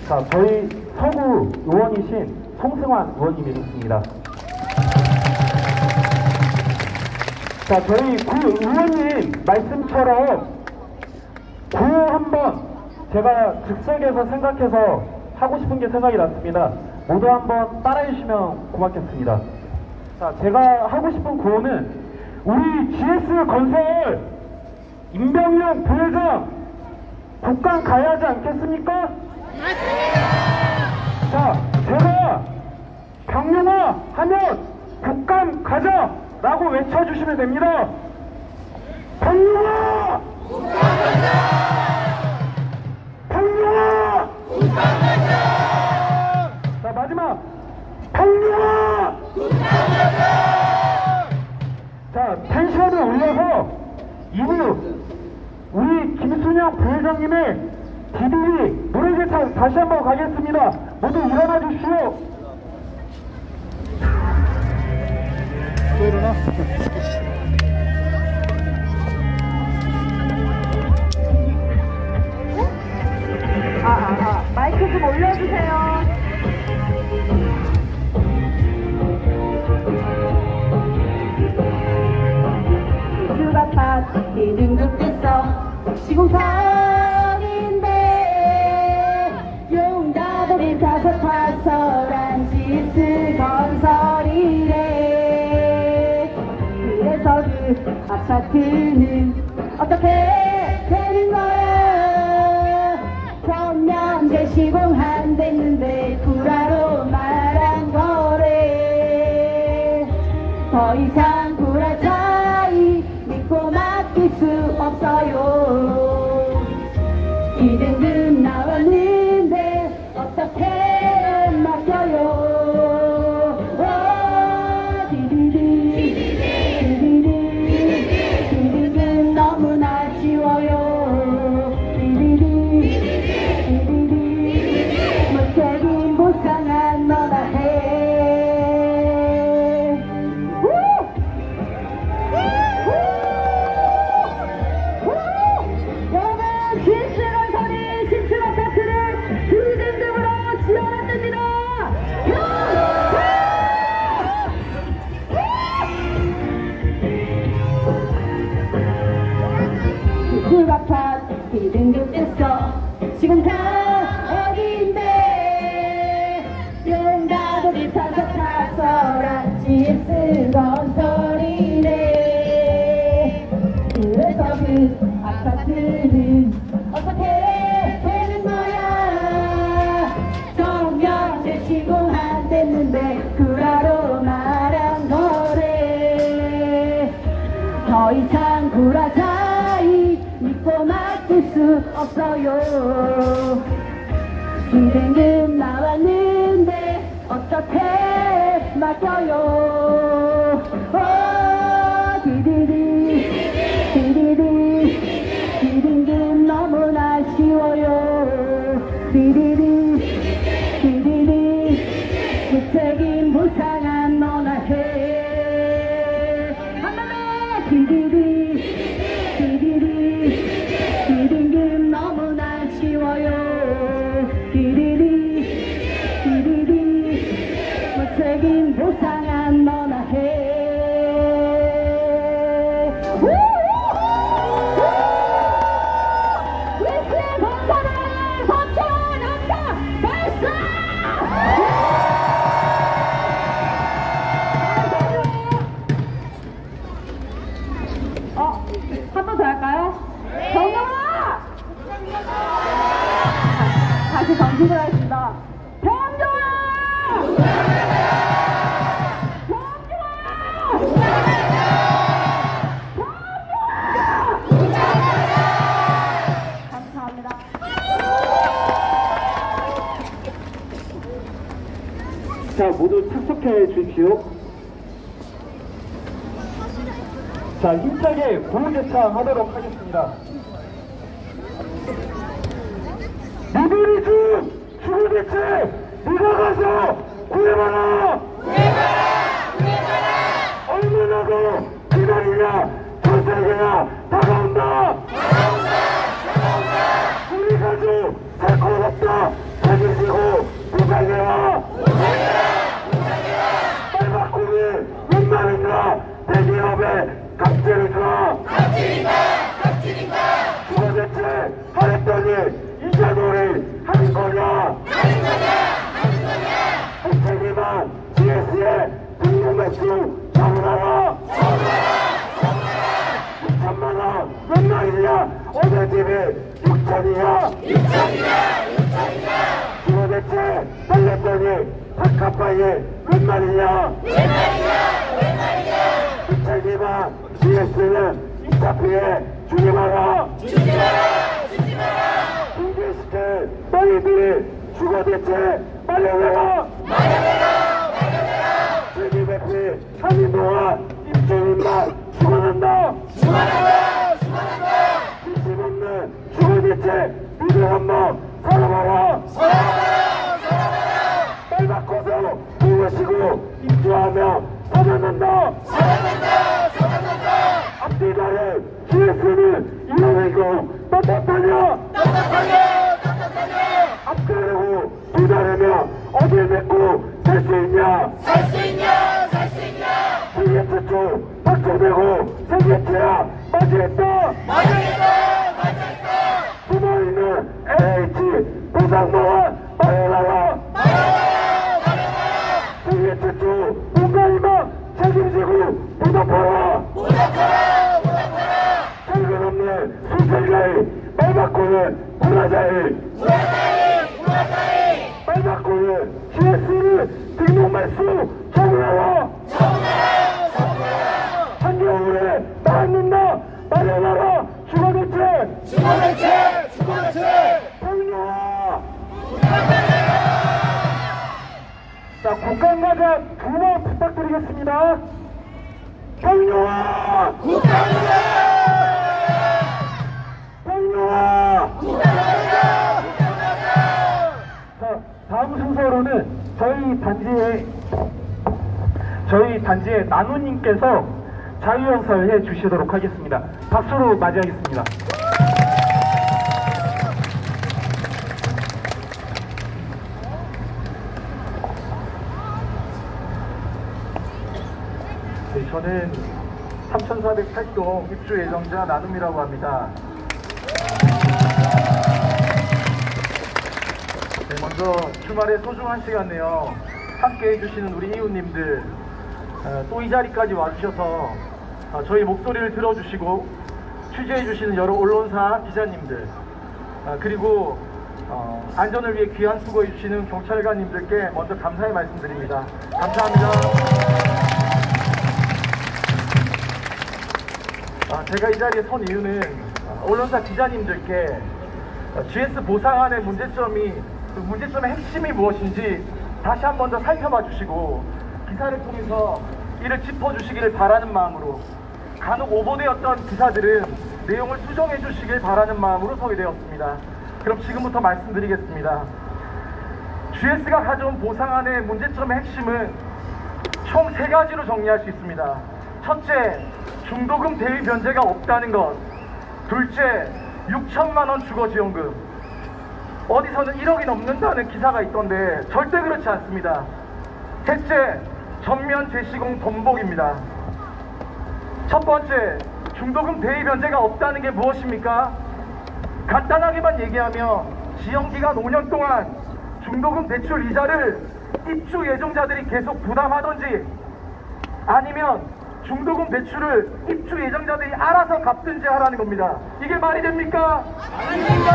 C: 자, 저희 서구 의원이신 송승환 의원님이 있습니다. 자, 저희 구 의원님 말씀처럼 구호 한번 제가 즉석에서 생각해서 하고 싶은 게 생각이 났습니다. 모두 한번 따라해 주시면 고맙겠습니다. 자, 제가 하고 싶은 구호는 우리 GS 건설 임병영 부회장 국감 가야 하지 않겠습니까? 맞습니다. 자, 제가 병영아 하면 국감 가자 라고 외쳐주시면 됩니다. 병영아! 국감 가자! 병영아! 국감 가자! 자, 마지막 병영아! 국감 가자! 자, 텐션을 올려서 이후 우리 김순영 부회장님의 디딜이 노래제차 다시 한번 가겠습니다. 모두 일어나 주십시오.
J: 또 일어나?
F: 마이크 좀 올려주세요.
B: 주가 파티 등급됐어 시공사인데 용다들이 다섯 화설한 GS 건설이래. 그래서 그 아파트는 어떻게 되는 거야? 전면 시공 안 됐는데 구라로 말한 거래. 더 이상 구라 차이 믿고 맡길 수 없어요. 2등급 나왔는데 어떻게 맡겨요? 디디디 너무나 지워요. 무책임 불쌍한 너나 해. 여러분, GS 건설이 신축 아파트를 2등급으로 지원합니다. 신축 아파트 2등급 됐어. 지금 다 어딘데? 용다들이 타서 타서란 GS 건설이래. 그래서 그 아파트는 어떻게 되는 거야? 정면 시공한 없어요. 기대는 나왔는데 어떻게 맡겨요. 디디디 디디디 디딘긴 너무나 쉬워요. 디디디 디디디 무책임 불쌍한 너나 해. 한번에 디디디 디디디 디딘긴 너무나 쉬워요. 디디디 디디디 무책임 불쌍한 너나 해. 한 번 더 할까요? 정정아! 다시 정식으로 하겠습니다. 정정아! 감사합니다.
C: 자, 모두 착석해 주십시오. 자, 힘차게 구호제창 하도록 하겠습니다. 니들이 준 구호제창 네가 가서 구해봐라! 얼마나 더 기다리냐? 전 세계가 다가온다! 우리 가족 새콤없다! 책임지고 부상해라! 빨바꾸기 웬만인가 대기업에 갑질을 줘! 갑질인가! 도대체 하랬더니 이제 너희 하는 거냐? 핵책임한 GS에 등록 매수 처분하라! 6천만원 몇 말이냐? 어느 집이 6천이야? 도대체 달랬더니 박카파이 몇 말이냐? 핵책임한 GS는 2차 피해 주지 마라! 공개시킬 너희들이 주거 대체 마련해라! 세계백피 3일 동안 입주민만 죽어난다! 진심 없는 주거 대체 니들 한번 살아봐라! 빨 바꿔서 부으시고 입주하며 살아난다! 앞뒤다른 GS는 이러고 떳떳하냐? 앞뒤르고 뒤다르며 어딜 맺고 살 수 있냐? 세계 최초 박정되고 세계 최악 맞이했다! 숨어있는 LH 보상노원 마련하라! 세계 최초 뭔가이만 책임지고 보답하라! 철근 없는 수술자의 말 바꾸는 문화자의 말 바꾸는 GS를 등록 말수 처분하라! 한겨울에 나앉는다! 마련하라! 주거대책! 평화! 자, 국감과장 2번 부탁드리겠습니다. 평화! 자, 다음 순서로는 저희 단지의 나누님께서 자유연설 해 주시도록 하겠습니다. 박수로 맞이하겠습니다. 네, 저는 3408동 입주 예정자 나눔이라고 합니다. 네, 먼저 주말에 소중한 시간에요. 함께 해주시는 우리 이웃님들, 또 이 자리까지 와주셔서 저희 목소리를 들어주시고 취재해주시는 여러 언론사 기자님들, 그리고 안전을 위해 귀한 수고해주시는 경찰관님들께 먼저 감사의 말씀드립니다. 감사합니다. 제가 이 자리에 선 이유는 언론사 기자님들께
M: GS 보상안의 문제점의 핵심이 무엇인지 다시 한 번 더 살펴봐 주시고 기사를 통해서 이를 짚어주시기를 바라는 마음으로, 간혹 오보되었던 기사들은 내용을 수정해 주시길 바라는 마음으로 서게 되었습니다. 그럼 지금부터 말씀드리겠습니다. GS가 가져온 보상안의 문제점의 핵심은 총 3가지로 정리할 수 있습니다. 첫째, 중도금 대위 변제가 없다는 것. 둘째, 6천만 원 주거지원금. 어디서는 1억이 넘는다는 기사가 있던데 절대 그렇지 않습니다. 셋째, 전면 재시공 돈복입니다. 첫 번째, 중도금 대위 변제가 없다는 게 무엇입니까? 간단하게만 얘기하면 지연기간 5년 동안 중도금 대출 이자를 입주 예정자들이 계속 부담하던지, 아니면 중도금 대출을 입주 예정자들이 알아서 갚든지 하라는 겁니다. 이게 말이 됩니까? 아닙니다.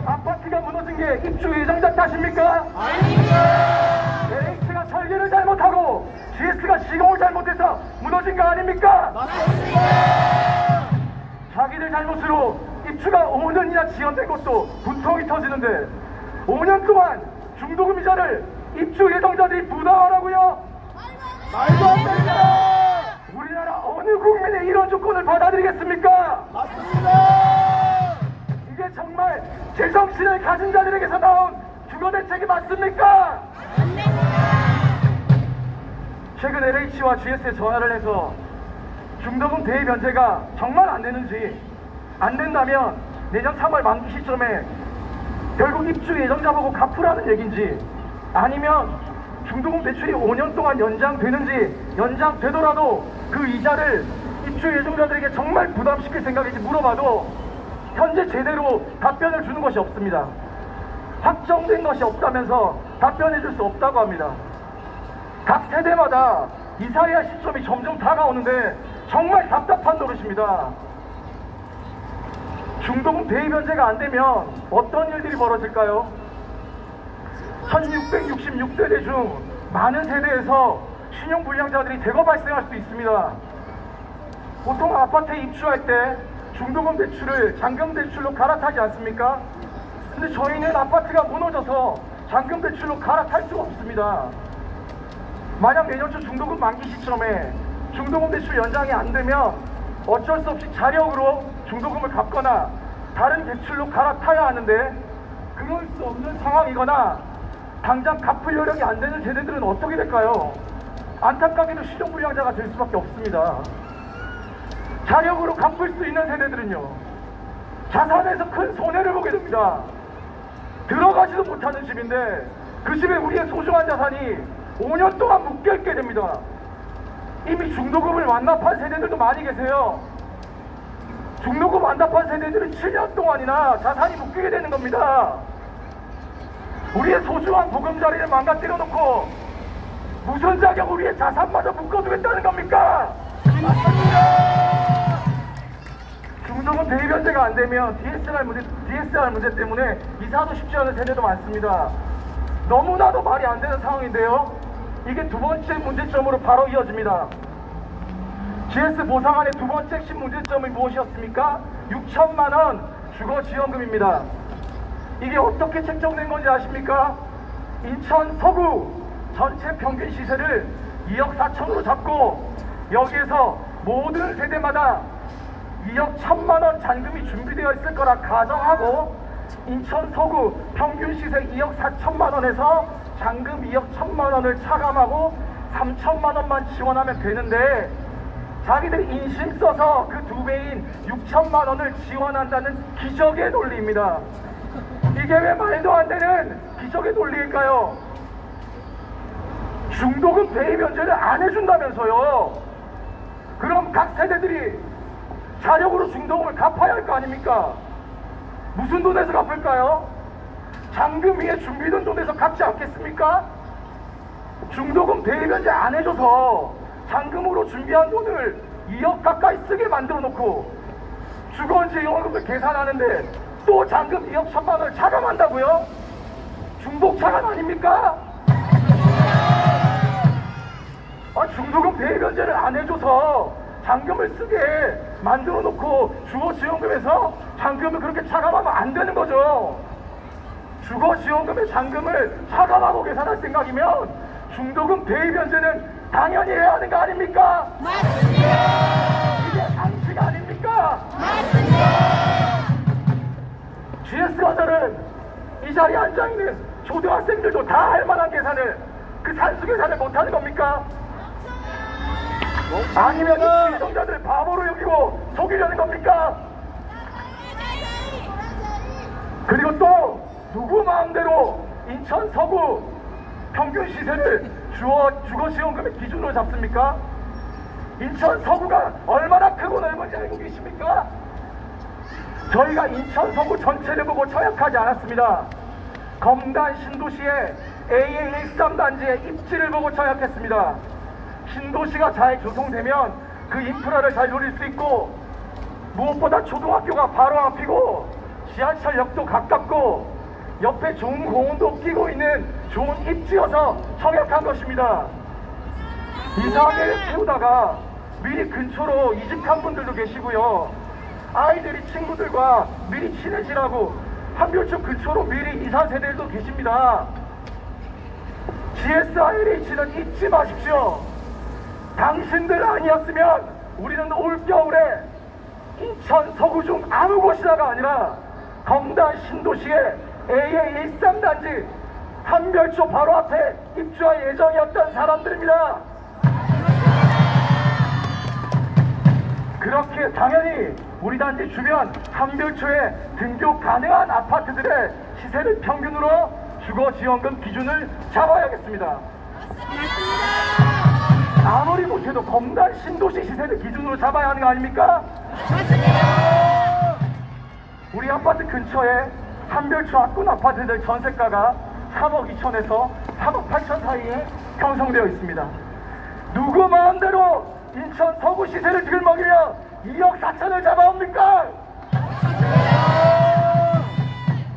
M: 아파트가 무너진 게 입주 예정자 탓입니까? 아닙니다. LH가 설계를 잘못하고 GS가 시공을 잘못해서 무너진 거 아닙니까? 맞습니다. 자기들 잘못으로 입주가 5년이나 지연된 것도 분통이 터지는데 5년 동안 중도금 이자를 입주 예정자들이 부담하라고요? 말도 안 됩니다. 우리나라 어느 국민이 이런 조건을 받아들이겠습니까? 맞습니다. 이게 정말 제정신을 가진 자들에게서 나온 주거대책이 맞습니까? 맞습니다. 최근 LH와 GS에 전화를 해서 중도금 대위 변제가 정말 안 되는지, 안 된다면 내년 3월 만기 시점에 결국 입주 예정자 보고 갚으라는 얘기인지, 아니면 중도금 대출이 5년 동안 연장되는지, 연장되더라도 그 이자를 입주 예정자들에게 정말 부담시킬 생각인지 물어봐도 현재 제대로 답변을 주는 것이 없습니다. 확정된 것이 없다면서 답변해 줄 수 없다고 합니다. 각 세대마다 이사해야 할 시점이 점점 다가오는데 정말 답답한 노릇입니다. 중도금 대위 변제가 안 되면 어떤 일들이 벌어질까요? 1666세대 중 많은 세대에서 신용불량자들이 대거 발생할 수 있습니다. 보통 아파트에 입주할 때 중도금 대출을 잔금 대출로 갈아타지 않습니까? 근데 저희는 아파트가 무너져서 잔금 대출로 갈아탈 수가 없습니다. 만약 내년 초 중도금 만기 시점에 중도금 대출 연장이 안 되면 어쩔 수 없이 자력으로 중도금을 갚거나 다른 대출로 갈아타야 하는데, 그럴 수 없는 상황이거나 당장 갚을 여력이 안 되는 세대들은 어떻게 될까요? 안타깝게도 신용불량자가 될 수밖에 없습니다. 자력으로 갚을 수 있는 세대들은요, 자산에서 큰 손해를 보게 됩니다. 들어가지도 못하는 집인데 그 집에 우리의 소중한 자산이 5년 동안 묶여있게 됩니다. 이미 중도금을 완납한 세대들도 많이 계세요. 중도금 완납한 세대들은 7년 동안이나 자산이 묶이게 되는 겁니다. 우리의 소중한 보금자리를 망가뜨려 놓고 무슨 자격 우리의 자산마저 묶어두겠다는 겁니까? 맞습니다. 중도금 대위 변제가 안 되면 DSR 문제 때문에 이사도 쉽지 않은 세대도 많습니다. 너무나도 말이 안 되는 상황인데요. 이게 두 번째 문제점으로 바로 이어집니다. GS 보상안의 두 번째 핵심 문제점이 무엇이었습니까? 6천만 원 주거지원금입니다. 이게 어떻게 책정된 건지 아십니까? 인천 서구 전체 평균 시세를 2억 4천으로 잡고 여기에서 모든 세대마다 2억 1천만 원 잔금이 준비되어 있을 거라 가정하고 인천 서구 평균 시세 2억 4천만 원에서 잔금 2억 1천만 원을 차감하고 3천만 원만 지원하면 되는데, 자기들 인심 써서 그 2배인 6천만 원을 지원한다는 기적의 논리입니다. 이게 왜 말도 안 되는 기적의 논리일까요? 중도금 대위 변제를 안 해준다면서요. 그럼 각 세대들이 자력으로 중도금을 갚아야 할 거 아닙니까? 무슨 돈에서 갚을까요? 잔금 위에 준비된 돈에서 갚지 않겠습니까? 중도금 대위 변제 안 해줘서 잔금으로 준비한 돈을 2억 가까이 쓰게 만들어 놓고 주거지원금을 계산하는데 또 잔금 2억 1천만 원을 차감한다고요? 중복 차감 아닙니까? 중도금 대위 변제를 안 해줘서 잔금을 쓰게 만들어 놓고 주거지원금에서 잔금을 그렇게 차감하면 안 되는 거죠. 주거지원금의 잔금을 차감하고 계산할 생각이면 중도금 대입 연체는 당연히 해야 하는 거 아닙니까?
N: 맞습니다.
M: 이게 상식 아닙니까?
N: 맞습니다.
M: GS건설은 이 자리에 앉아있는 초등학생들도 다 할 만한 계산을, 그 산수 계산을 못하는 겁니까? 아니면 이 시청자들 바보로 여기고 속이려는 겁니까? 그리고 또 누구 마음대로 인천 서구 평균 시세를 주거지원금의 기준으로 잡습니까? 인천 서구가 얼마나 크고 넓은지 알고 계십니까? 저희가 인천 서구 전체를 보고 처약하지 않았습니다. 검단 신도시의 AA13단지의 입지를 보고 처약했습니다. 신도시가 잘 조성되면 그 인프라를 잘 노릴 수 있고, 무엇보다 초등학교가 바로 앞이고 지하철역도 가깝고 옆에 좋은 공원도 끼고 있는 좋은 입지여서 청약한 것입니다. 이상하게 세우다가 미리 근처로 이직한 분들도 계시고요. 아이들이 친구들과 미리 친해지라고 한별초 근처로 미리 이사 세대들도 계십니다. GSILH는 잊지 마십시오. 당신들 아니었으면 우리는 올겨울에 인천 서구 중 아무 곳이나가 아니라 검단 신도시의 AA13단지 한별초 바로 앞에 입주할 예정이었던 사람들입니다. 그렇게 당연히 우리 단지 주변 한별초에 등교 가능한 아파트들의 시세를 평균으로 주거지원금 기준을 잡아야겠습니다. 아무리 못해도 검단 신도시 시세를 기준으로 잡아야 하는 거 아닙니까? 우리 아파트 근처에 한별초 학군 아파트들 전세가가 3억 2천에서 3억 8천 사이에 형성되어 있습니다. 누구 마음대로 인천 서구 시세를 들먹이며 2억 4천을 잡아옵니까?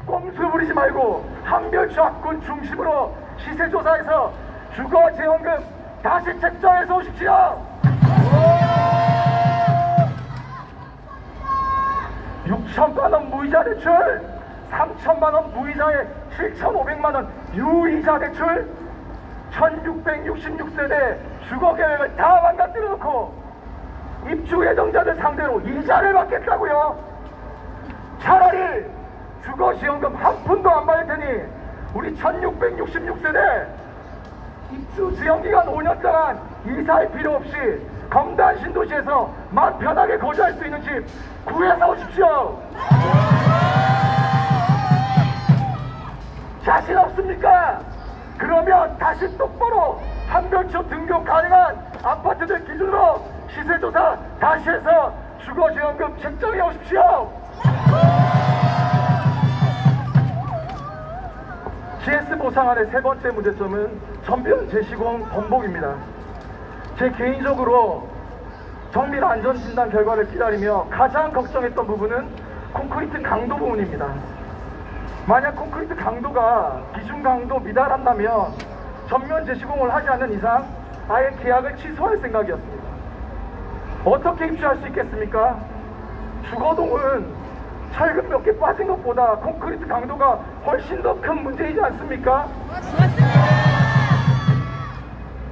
M: 꼼수 부리지 말고 한별초 학군 중심으로 시세조사해서 주거지원금 다시 책정해서 오십시오. 6천만원 무이자 대출, 3천만원 무이자에 7,500만원 유이자 대출, 1666세대 주거계획을 다 망가뜨려 놓고 입주 예정자들 상대로 이자를 받겠다고요? 차라리 주거지원금 한 푼도 안 받을 테니 우리 1666세대 입주 지연기간 5년 동안 이사할 필요 없이 검단 신도시에서 마음 편하게 거주할 수 있는 집 구해서 오십시오. 자신 없습니까? 그러면 다시 똑바로 한별초 등교 가능한 아파트들 기준으로 시세조사 다시 해서 주거지원금 책정해 오십시오. GS 보상안의 세 번째 문제점은 전면 재시공 번복입니다. 제 개인적으로 정밀 안전진단 결과를 기다리며 가장 걱정했던 부분은 콘크리트 강도 부분입니다. 만약 콘크리트 강도가 기준 강도 미달한다면 전면 재시공을 하지 않는 이상 아예 계약을 취소할 생각이었습니다. 어떻게 입주할 수 있겠습니까? 주거동은 철근 몇 개 빠진 것보다 콘크리트 강도가 훨씬 더 큰 문제이지 않습니까?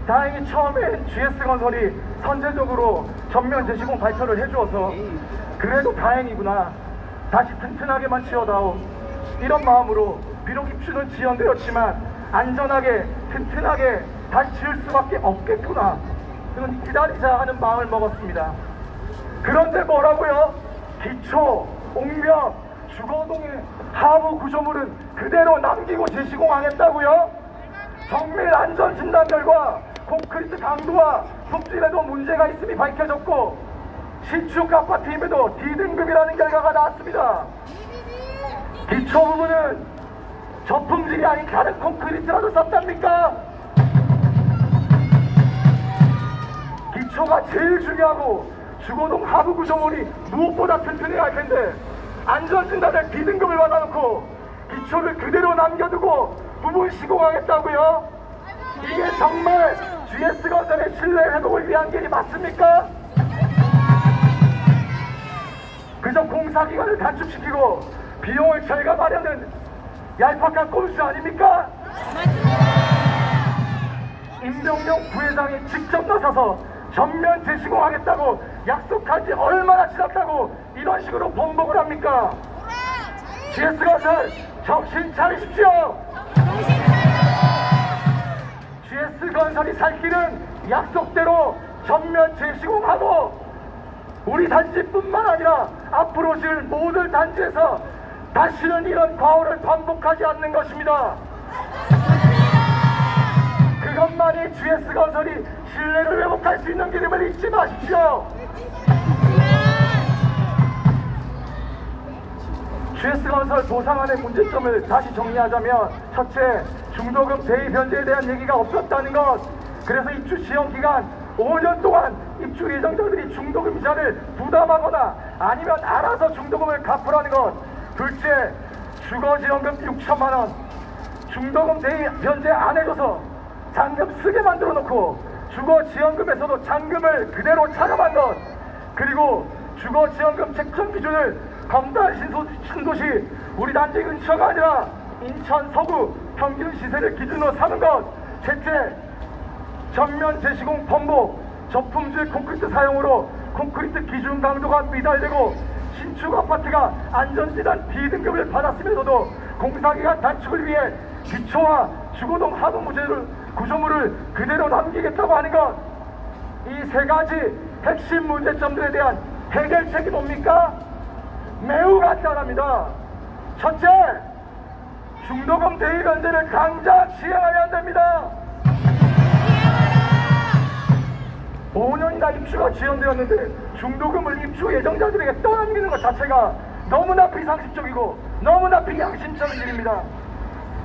M: 다행히 처음엔 GS건설이 선제적으로 전면 재시공 발표를 해주어서 그래도 다행이구나, 다시 튼튼하게만 지어다오, 이런 마음으로 비록 입주는 지연되었지만 안전하게 튼튼하게 다시 지을 수밖에 없겠구나, 이건 기다리자 하는 마음을 먹었습니다. 그런데 뭐라고요? 기초, 옥면, 주거동의 하부 구조물은 그대로 남기고 재시공하겠다고요? 정밀 안전진단 결과 콘크리트 강도와 속질에도 문제가 있음이 밝혀졌고 신축 아파트임에도 D등급이라는 결과가 나왔습니다. 기초 부분은 저품질이 아닌 다른 콘크리트라도 썼답니까? 기초가 제일 중요하고 주거동 하부 구조물이 무엇보다 튼튼해야 할 텐데 안전진단을 D등급을 받아놓고 기초를 그대로 남겨두고 부분 시공하겠다고요? 이게 정말 GS건설의 신뢰 회복을 위한 길이 맞습니까? 그저 공사기관을 단축시키고 비용을 절감하려는 얄팍한 꼼수 아닙니까? 임명용 부회장이 직접 나서서 전면 재시공하겠다고 약속한 지 얼마나 지났다고 이런 식으로 번복을 합니까? GS건설 정신 차리십시오. GS건설이 살 길은 약속대로 전면 재시공하고 우리 단지뿐만 아니라 앞으로 지을 모든 단지에서 다시는 이런 과오를 반복하지 않는 것입니다. 그것만이 GS건설이 신뢰를 회복할 수 있는 길임을 잊지 마십시오. GS건설 보상안의 문제점을 다시 정리하자면, 첫째, 중도금 대위 변제에 대한 얘기가 없었다는 것. 그래서 입주 지연 기간 5년 동안 입주 예정자들이 중도금 이자를 부담하거나 아니면 알아서 중도금을 갚으라는 것. 둘째, 주거지원금 6천만 원 중도금 대위 변제 안 해줘서 잔금 쓰게 만들어 놓고 주거지원금에서도 잔금을 그대로 차감한 것. 그리고 주거지원금 책정 기준을 검달 신도시 우리 단지 근처가 아니라 인천 서구 평균 시세를 기준으로 삼은 것. 셋째, 전면 재시공 번복, 저품질 콘크리트 사용으로 콘크리트 기준 강도가 미달되고 신축 아파트가 안전지단 B등급을 받았으면서도 공사기간 단축을 위해 기초와 주거동 하부 구조물을 그대로 남기겠다고 하는 것. 이 세 가지 핵심 문제점들에 대한 해결책이 뭡니까? 매우 간단합니다. 첫째, 중도금 대위 변제를 당장 시행하면 됩니다. 5년이나 입주가 지연되었는데 중도금을 입주 예정자들에게 떠넘기는 것 자체가 너무나 비상식적이고 너무나 비양심적인 일입니다.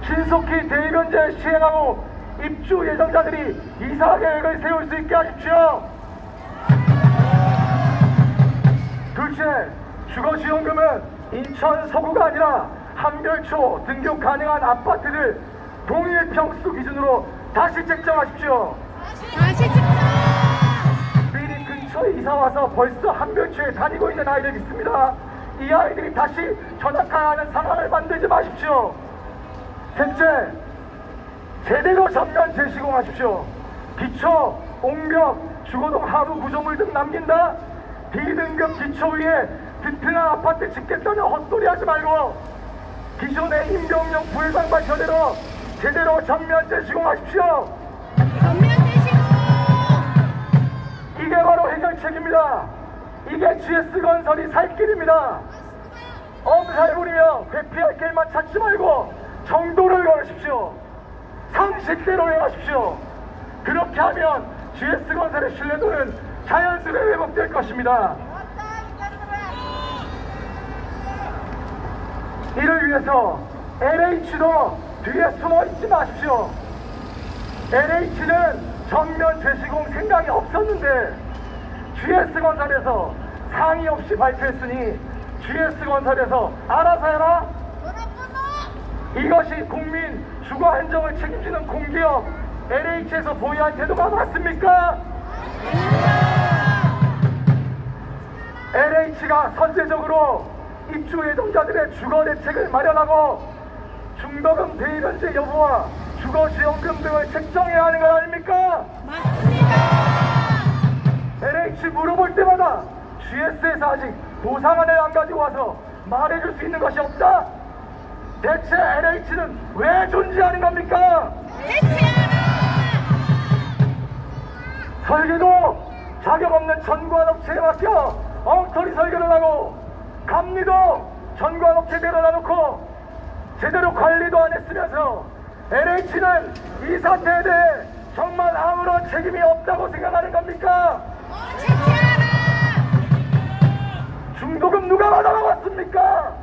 M: 신속히 대위 변제 시행하고 입주 예정자들이 이사 계획을 세울 수 있게 하십시오. 둘째, 주거지원금은 인천 서구가 아니라 한별초 등록 가능한 아파트를 동일 평수 기준으로 다시 책정하십시오. 미리 근처에 이사와서 벌써 한별초에 다니고 있는 아이들 있습니다. 이 아이들이 다시 전학가야 하는 상황을 만들지 마십시오. 셋째, 제대로 전면 재시공하십시오. 기초, 옹벽, 주거동 하부 구조물 등 남긴다? B등급 기초 위에 튼튼한 아파트 짓겠다는 헛소리 하지 말고 기존의 임명용 부회장 발표대로 제대로 전면 재시공하십시오. 이게 바로 해결책입니다. 이게 GS건설이 살 길입니다. 엄살 부리며 회피할 길만 찾지 말고 정도를 걸으십시오. 상식대로 행하십시오. 그렇게 하면 GS건설의 신뢰도는 자연스레 회복될 것입니다. 이를 위해서 LH도 뒤에 숨어 있지 마십시오. LH는 전면 재시공 생각이 없었는데 GS건설에서 상의 없이 발표했으니 GS건설에서 알아서 해라. 이것이 국민 주거 안정을 책임지는 공기업 LH에서 보유한 태도가 맞습니까? LH가 선제적으로 입주 예정자들의 주거 대책을 마련하고 중도금 대위 변제 여부와 주거지원금 등을 책정해야 하는 것 아닙니까? 맞습니다. LH 물어볼 때마다 GS에서 아직 보상안을 안 가지고 와서 말해줄 수 있는 것이 없다? 대체 LH는 왜 존재하는 겁니까? 설계도 자격 없는 전관 업체에 맡겨 엉터리 설계를 하고 감리도 전관 업체 내려놔놓고 제대로 관리도 안 했으면서 LH는 이 사태에 대해 정말 아무런 책임이 없다고 생각하는 겁니까? 중도금 누가 받아먹었습니까?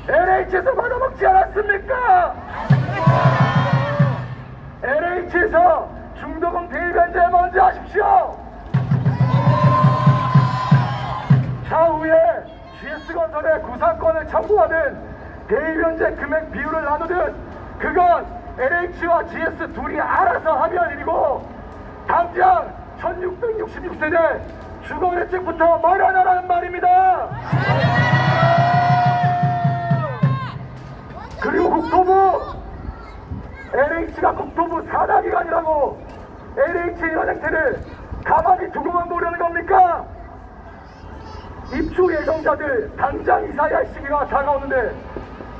M: LH에서 받아먹지 않았습니까? LH에서 중도금 대위 변제 먼저 하십시오. 차후에 GS건설의 구상권을 청구하든 대위 변제 금액 비율을 나누든 그건 LH와 GS 둘이 알아서 합의할 일이고 당장 1666세대 주거 대책부터 마련하라는 말입니다. 그리고 국토부, LH가 국토부 산하기관이라고 LH 이런 행태를 가만히 두고만 보려는 겁니까? 입주 예정자들 당장 이사해야 할 시기가 다가오는데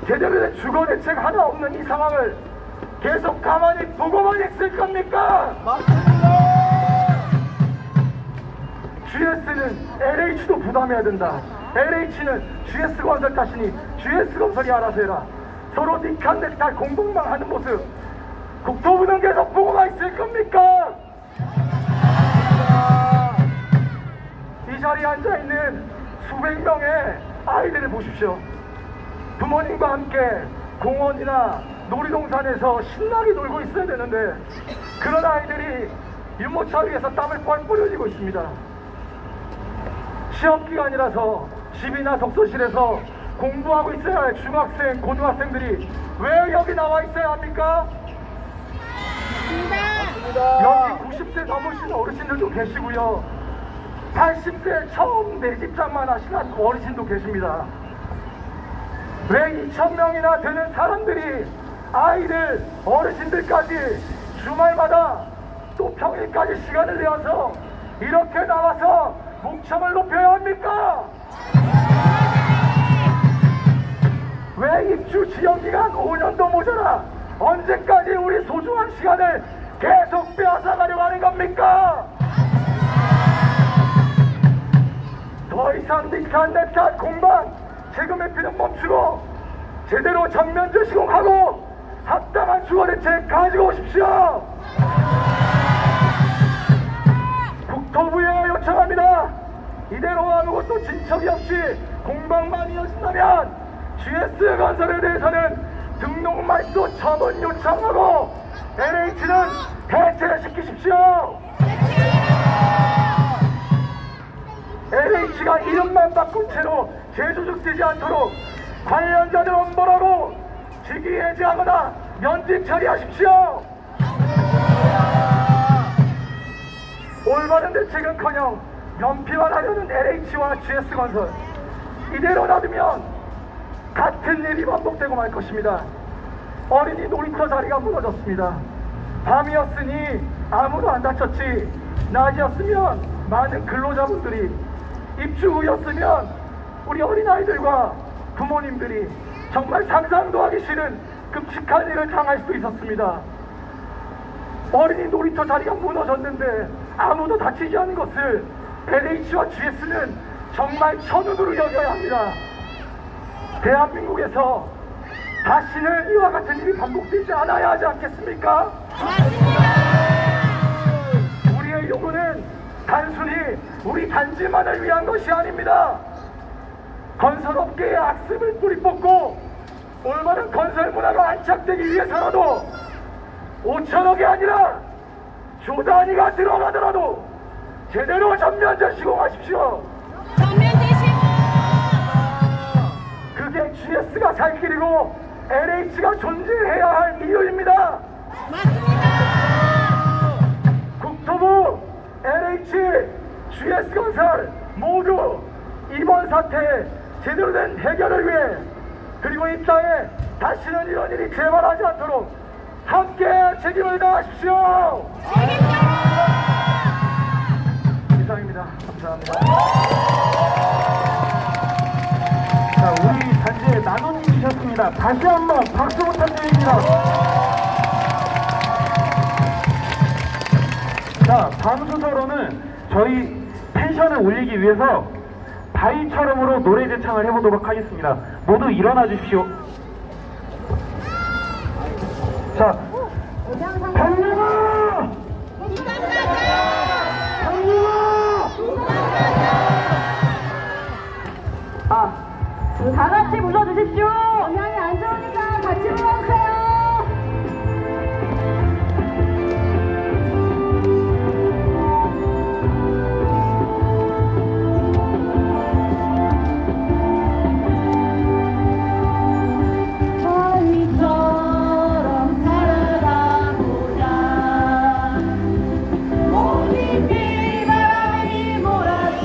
M: 제대로 된 주거 대책 하나 없는 이 상황을 계속 가만히 보고만 있을 겁니까? GS는 LH도 부담해야 된다. LH는 GS건설 탓이니 GS건설이 알아서 해라. 서로 니칸넥탈 공동만 하는 모습 국토부는 계속 보고만 있을 겁니까? 이 자리에 앉아있는 수백 명의 아이들을 보십시오. 부모님과 함께 공원이나 놀이동산에서 신나게 놀고 있어야 되는데 그런 아이들이 유모차 위에서 땀을 뻘뻘 흘리고 있습니다. 시험기간이라서 집이나 독서실에서 공부하고 있어야 할 중학생, 고등학생들이 왜 여기 나와 있어야 합니까? 여기 90세 넘으신 어르신들도 계시고요. 80세 처음 내 집장만 하시는 어르신도 계십니다. 왜 2,000명이나 되는 사람들이 아이들, 어르신들까지 주말마다 또 평일까지 시간을 내어서 이렇게 나와서 목청을 높여야 합니까? 왜 입주 지연기간 5년도 모자라 언제까지 우리 소중한 시간을 계속 빼앗아가려고 하는 겁니까? 더 이상 니칸넥탈 공방 세금 회피는 멈추고 제대로 전면제 시공하고 합당한 주거대책 가지고 오십시오. 국토부에 요청합니다. 이대로 아무것도 진척이 없이 공방만 이어진다면 GS건설에 대해서는 등록 말소 처분 요청하고 LH는 해체를 시키십시오. LH가 이름만 바꾼 채로 재조직되지 않도록 관련자들 엄벌하고 직위 해제하거나 면직 처리하십시오. 올바른 대책은커녕 연피만 하려는 LH와 GS건설 이대로 놔두면 같은 일이 반복되고 말 것입니다. 어린이 놀이터 자리가 무너졌습니다. 밤이었으니 아무도 안 다쳤지 낮이었으면 많은 근로자분들이 입주 후였으면 우리 어린아이들과 부모님들이 정말 상상도 하기 싫은 끔찍한 일을 당할 수도 있었습니다. 어린이 놀이터 자리가 무너졌는데 아무도 다치지 않은 것을 LH와 GS는 정말 천운으로 여겨야 합니다. 대한민국에서 다시는 이와 같은 일이 반복되지 않아야 하지 않겠습니까? 우리의 요구는 단순히 우리 단지만을 위한 것이 아닙니다. 건설업계의 악습을 뿌리 뽑고 올바른 건설 문화가 안착되기 위해서라도 5천억이 아니라 조 단위가 들어가더라도 제대로 전면제 시공하십시오. 전면제 시공! 그게 GS가 살 길이고 LH가 존재해야 할 이유입니다. 맞습니다. 국토부, LH, GS건설 모두 이번 사태에 제대로 된 해결을 위해 그리고 이 땅에 다시는 이런 일이 재발하지 않도록 함께 책임을 다하십시오. 이상입니다. 감사합니다.
K: 자, 우리 단지에 나눔이셨습니다. 다시 한번 박수 부탁드립니다. 자, 다음 순서로는 저희 텐션을 올리기 위해서 바위처럼으로 노래 제창을 해보도록 하겠습니다. 모두 일어나 주십시오. 자, 달려가!
N: 다 같이 불러주십시오. 영향이 안 좋으니까 같이 불러주세요. 바위처럼 살아가 보자. 모든 비바람이 몰아치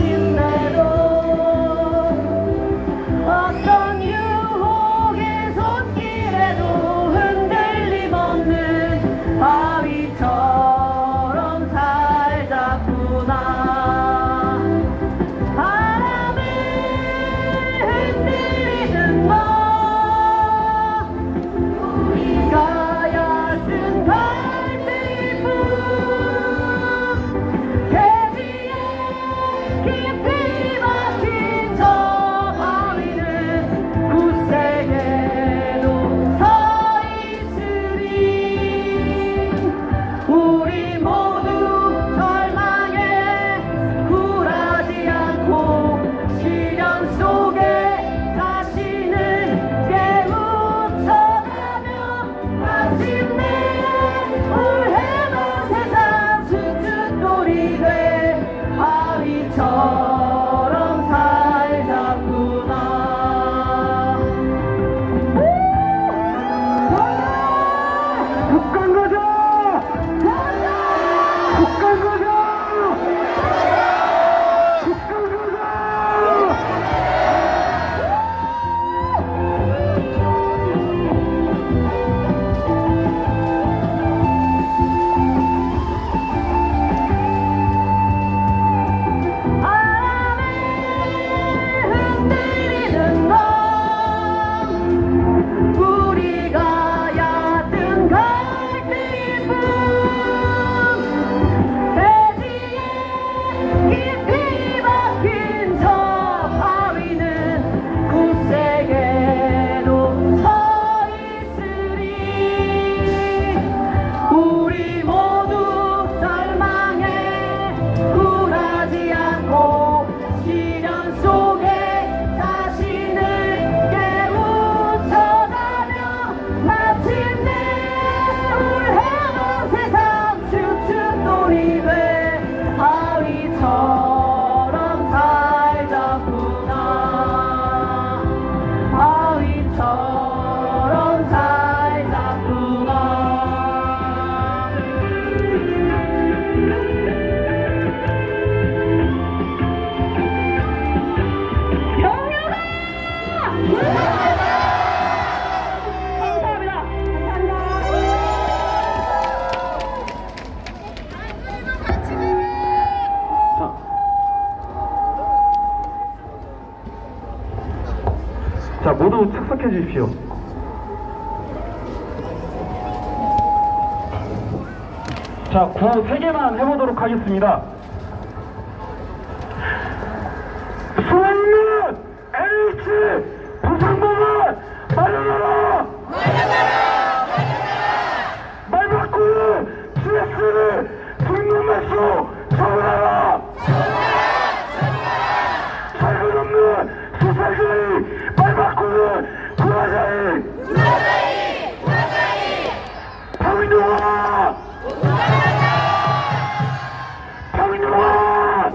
M: 착석해 주십시오.
C: 자, 구호 3개만 해보도록 하겠습니다. 수원은 NH 부상범은 마련하라! 말 바꾸는 GS를 등록매수 처분하라! 살균 없는 수사자의 말 바꾸는 구하자의 박민동아! 박민동아!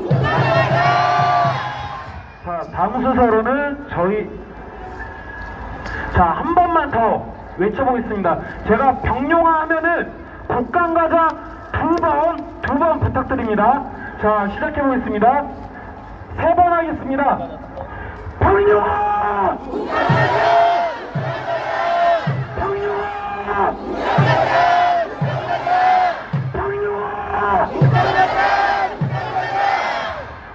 C: 자, 다음 순서로는 한 번만 더 외쳐보겠습니다. 제가 병룡아 하면은 독감과자 두 번 부탁드립니다. 자, 시작해보겠습니다. 3번 하겠습니다. 병룡아! 병룡아! 병룡아!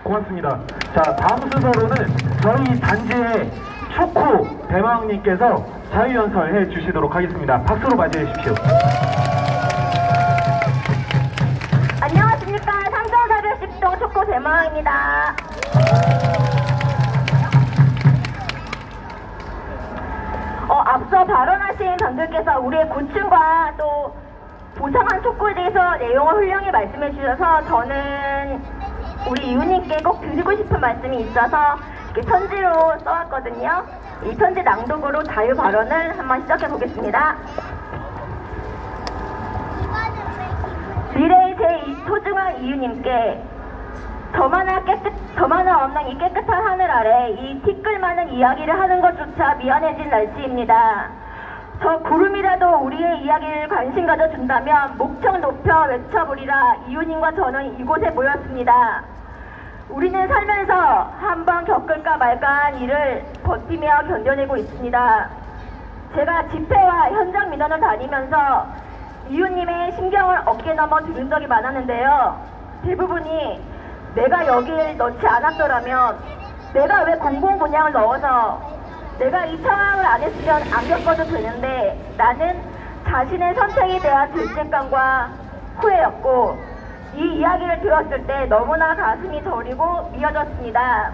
C: 고맙습니다. 자, 다음 순서로는 저희 단지의 초코 대마왕님께서 자유연설해 주시도록 하겠습니다. 박수로 맞이해 주십시오.
O: 안녕하십니까. 상정사별 10동 초코 대마왕입니다. 앞서 발언하신 분들께서 우리의 고충과 또 보상한 촉구에 대해서 내용을 훌륭히 말씀해 주셔서 저는 우리 이웃님께 꼭 드리고 싶은 말씀이 있어서 이렇게 편지로 써왔거든요. 이 편지 낭독으로 자유 발언을 한번 시작해 보겠습니다. 미래의 제 소중한 이웃님께 저만은 없는 이 깨끗한 하늘 아래 이 티끌 많은 이야기를 하는 것조차 미안해진 날씨입니다. 저 구름이라도 우리의 이야기를 관심 가져준다면 목청 높여 외쳐보리라. 이웃님과 저는 이곳에 모였습니다. 우리는 살면서 한번 겪을까 말까한 일을 버티며 견뎌내고 있습니다. 제가 집회와 현장 민원을 다니면서 이웃님의 심경을 어깨 넘어 들은 적이 많았는데요. 대부분이 내가 여길 넣지 않았더라면, 내가 왜 공공분양을 넣어서 내가 이 상황을 안 했으면 안 겪어도 되는데, 나는 자신의 선택에 대한 죄책감과 후회였고, 이 이야기를 들었을 때 너무나 가슴이 저리고 미어졌습니다.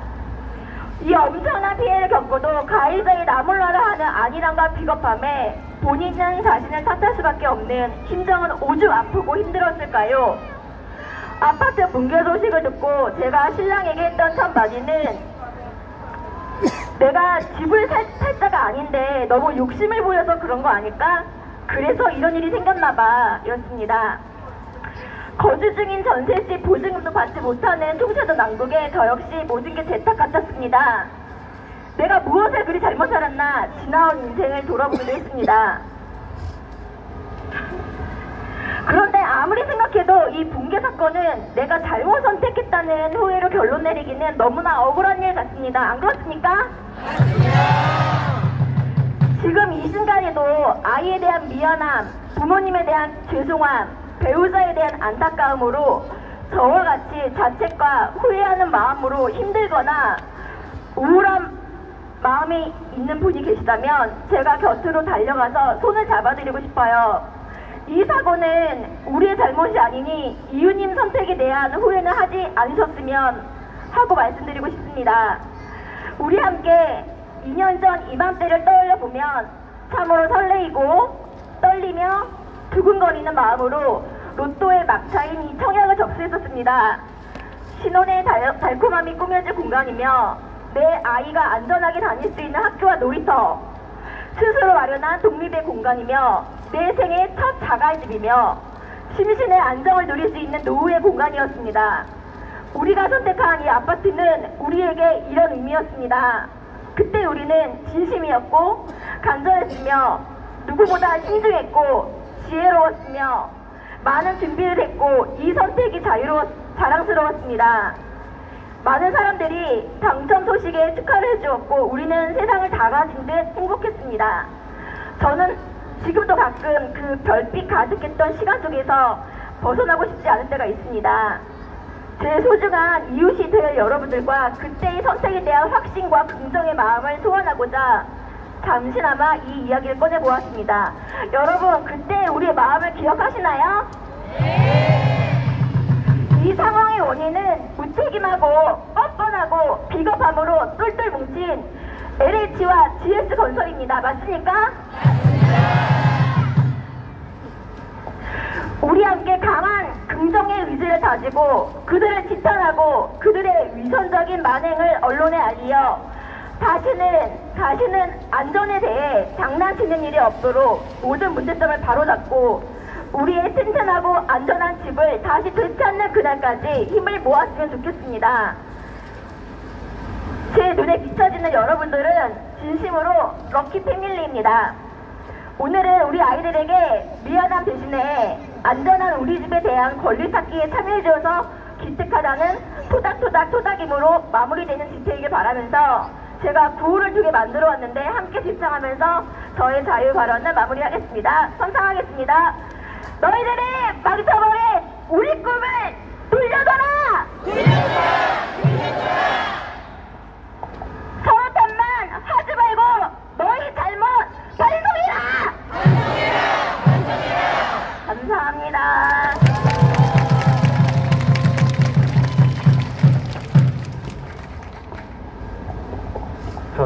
O: 이 엄청난 피해를 겪고도 가해자의 나몰라라 하는 안일함과 비겁함에 본인은 자신을 탓할 수밖에 없는 심정은 오죽 아프고 힘들었을까요? 아파트 붕괴 소식을 듣고 제가 신랑에게 했던 첫 마디는 내가 집을 살 자가 아닌데 너무 욕심을 부려서 그런 거 아닐까? 그래서 이런 일이 생겼나봐 였습니다. 거주 중인 전세시 보증금도 받지 못하는 총체적 낭독에 저 역시 모든 게 제 탓 같았습니다. 내가 무엇을 그리 잘못 살았나 지나온 인생을 돌아보기도 했습니다. 그런데 아무리 생각해도 이 붕괴 사건은 내가 잘못 선택했다는 후회로 결론 내리기는 너무나 억울한 일 같습니다. 안 그렇습니까? 지금 이 순간에도 아이에 대한 미안함, 부모님에 대한 죄송함, 배우자에 대한 안타까움으로 저와 같이 자책과 후회하는 마음으로 힘들거나 우울한 마음이 있는 분이 계시다면 제가 곁으로 달려가서 손을 잡아드리고 싶어요. 이 사고는 우리의 잘못이 아니니 이웃님 선택에 대한 후회는 하지 않으셨으면 하고 말씀드리고 싶습니다. 우리 함께 2년 전 이맘때를 떠올려보면 참으로 설레이고 떨리며 두근거리는 마음으로 로또의 막차인 이 청약을 접수했었습니다. 신혼의 달콤함이 꾸며질 공간이며 내 아이가 안전하게 다닐 수 있는 학교와 놀이터, 스스로 마련한 독립의 공간이며 내 생애 첫 자갈집이며 심신의 안정을 누릴 수 있는 노후의 공간이었습니다. 우리가 선택한 이 아파트는 우리에게 이런 의미였습니다. 그때 우리는 진심이었고 간절했으며 누구보다 신중했고 지혜로웠으며 많은 준비를 했고 이 선택이 자랑스러웠습니다. 많은 사람들이 당첨 소식에 축하를 해주었고 우리는 세상을 다 가진 듯 행복했습니다. 저는 지금도 가끔 그 별빛 가득했던 시간 속에서 벗어나고 싶지 않을 때가 있습니다. 제 소중한 이웃이 될 여러분들과 그때의 선택에 대한 확신과 긍정의 마음을 소환하고자 잠시나마 이 이야기를 꺼내보았습니다. 여러분, 그때 우리의 마음을 기억하시나요? 이 상황의 원인은 무책임하고 뻔뻔하고 비겁함으로 똘똘 뭉친 LH와 GS건설입니다. 맞습니까? 우리 함께 강한 긍정의 의지를 다지고 그들을 지탄하고 그들의 위선적인 만행을 언론에 알리어 다시는 안전에 대해 장난치는 일이 없도록 모든 문제점을 바로잡고 우리의 튼튼하고 안전한 집을 다시 되찾는 그날까지 힘을 모았으면 좋겠습니다. 제 눈에 비춰지는 여러분들은 진심으로 럭키 패밀리입니다. 오늘은 우리 아이들에게 미안함 대신에 안전한 우리 집에 대한 권리 찾기에 참여해주어서 기특하다는 토닥토닥토닥임으로 마무리되는 지태이길 바라면서 제가 구호를 2개 만들어 왔는데 함께 집창하면서 저의 자유 발언을 마무리하겠습니다. 선창하겠습니다. 너희들이 망쳐버린 우리 꿈을 돌려줘라! 서로 탓만 하지 말고 너희 잘못 반성해라! 감사합니다.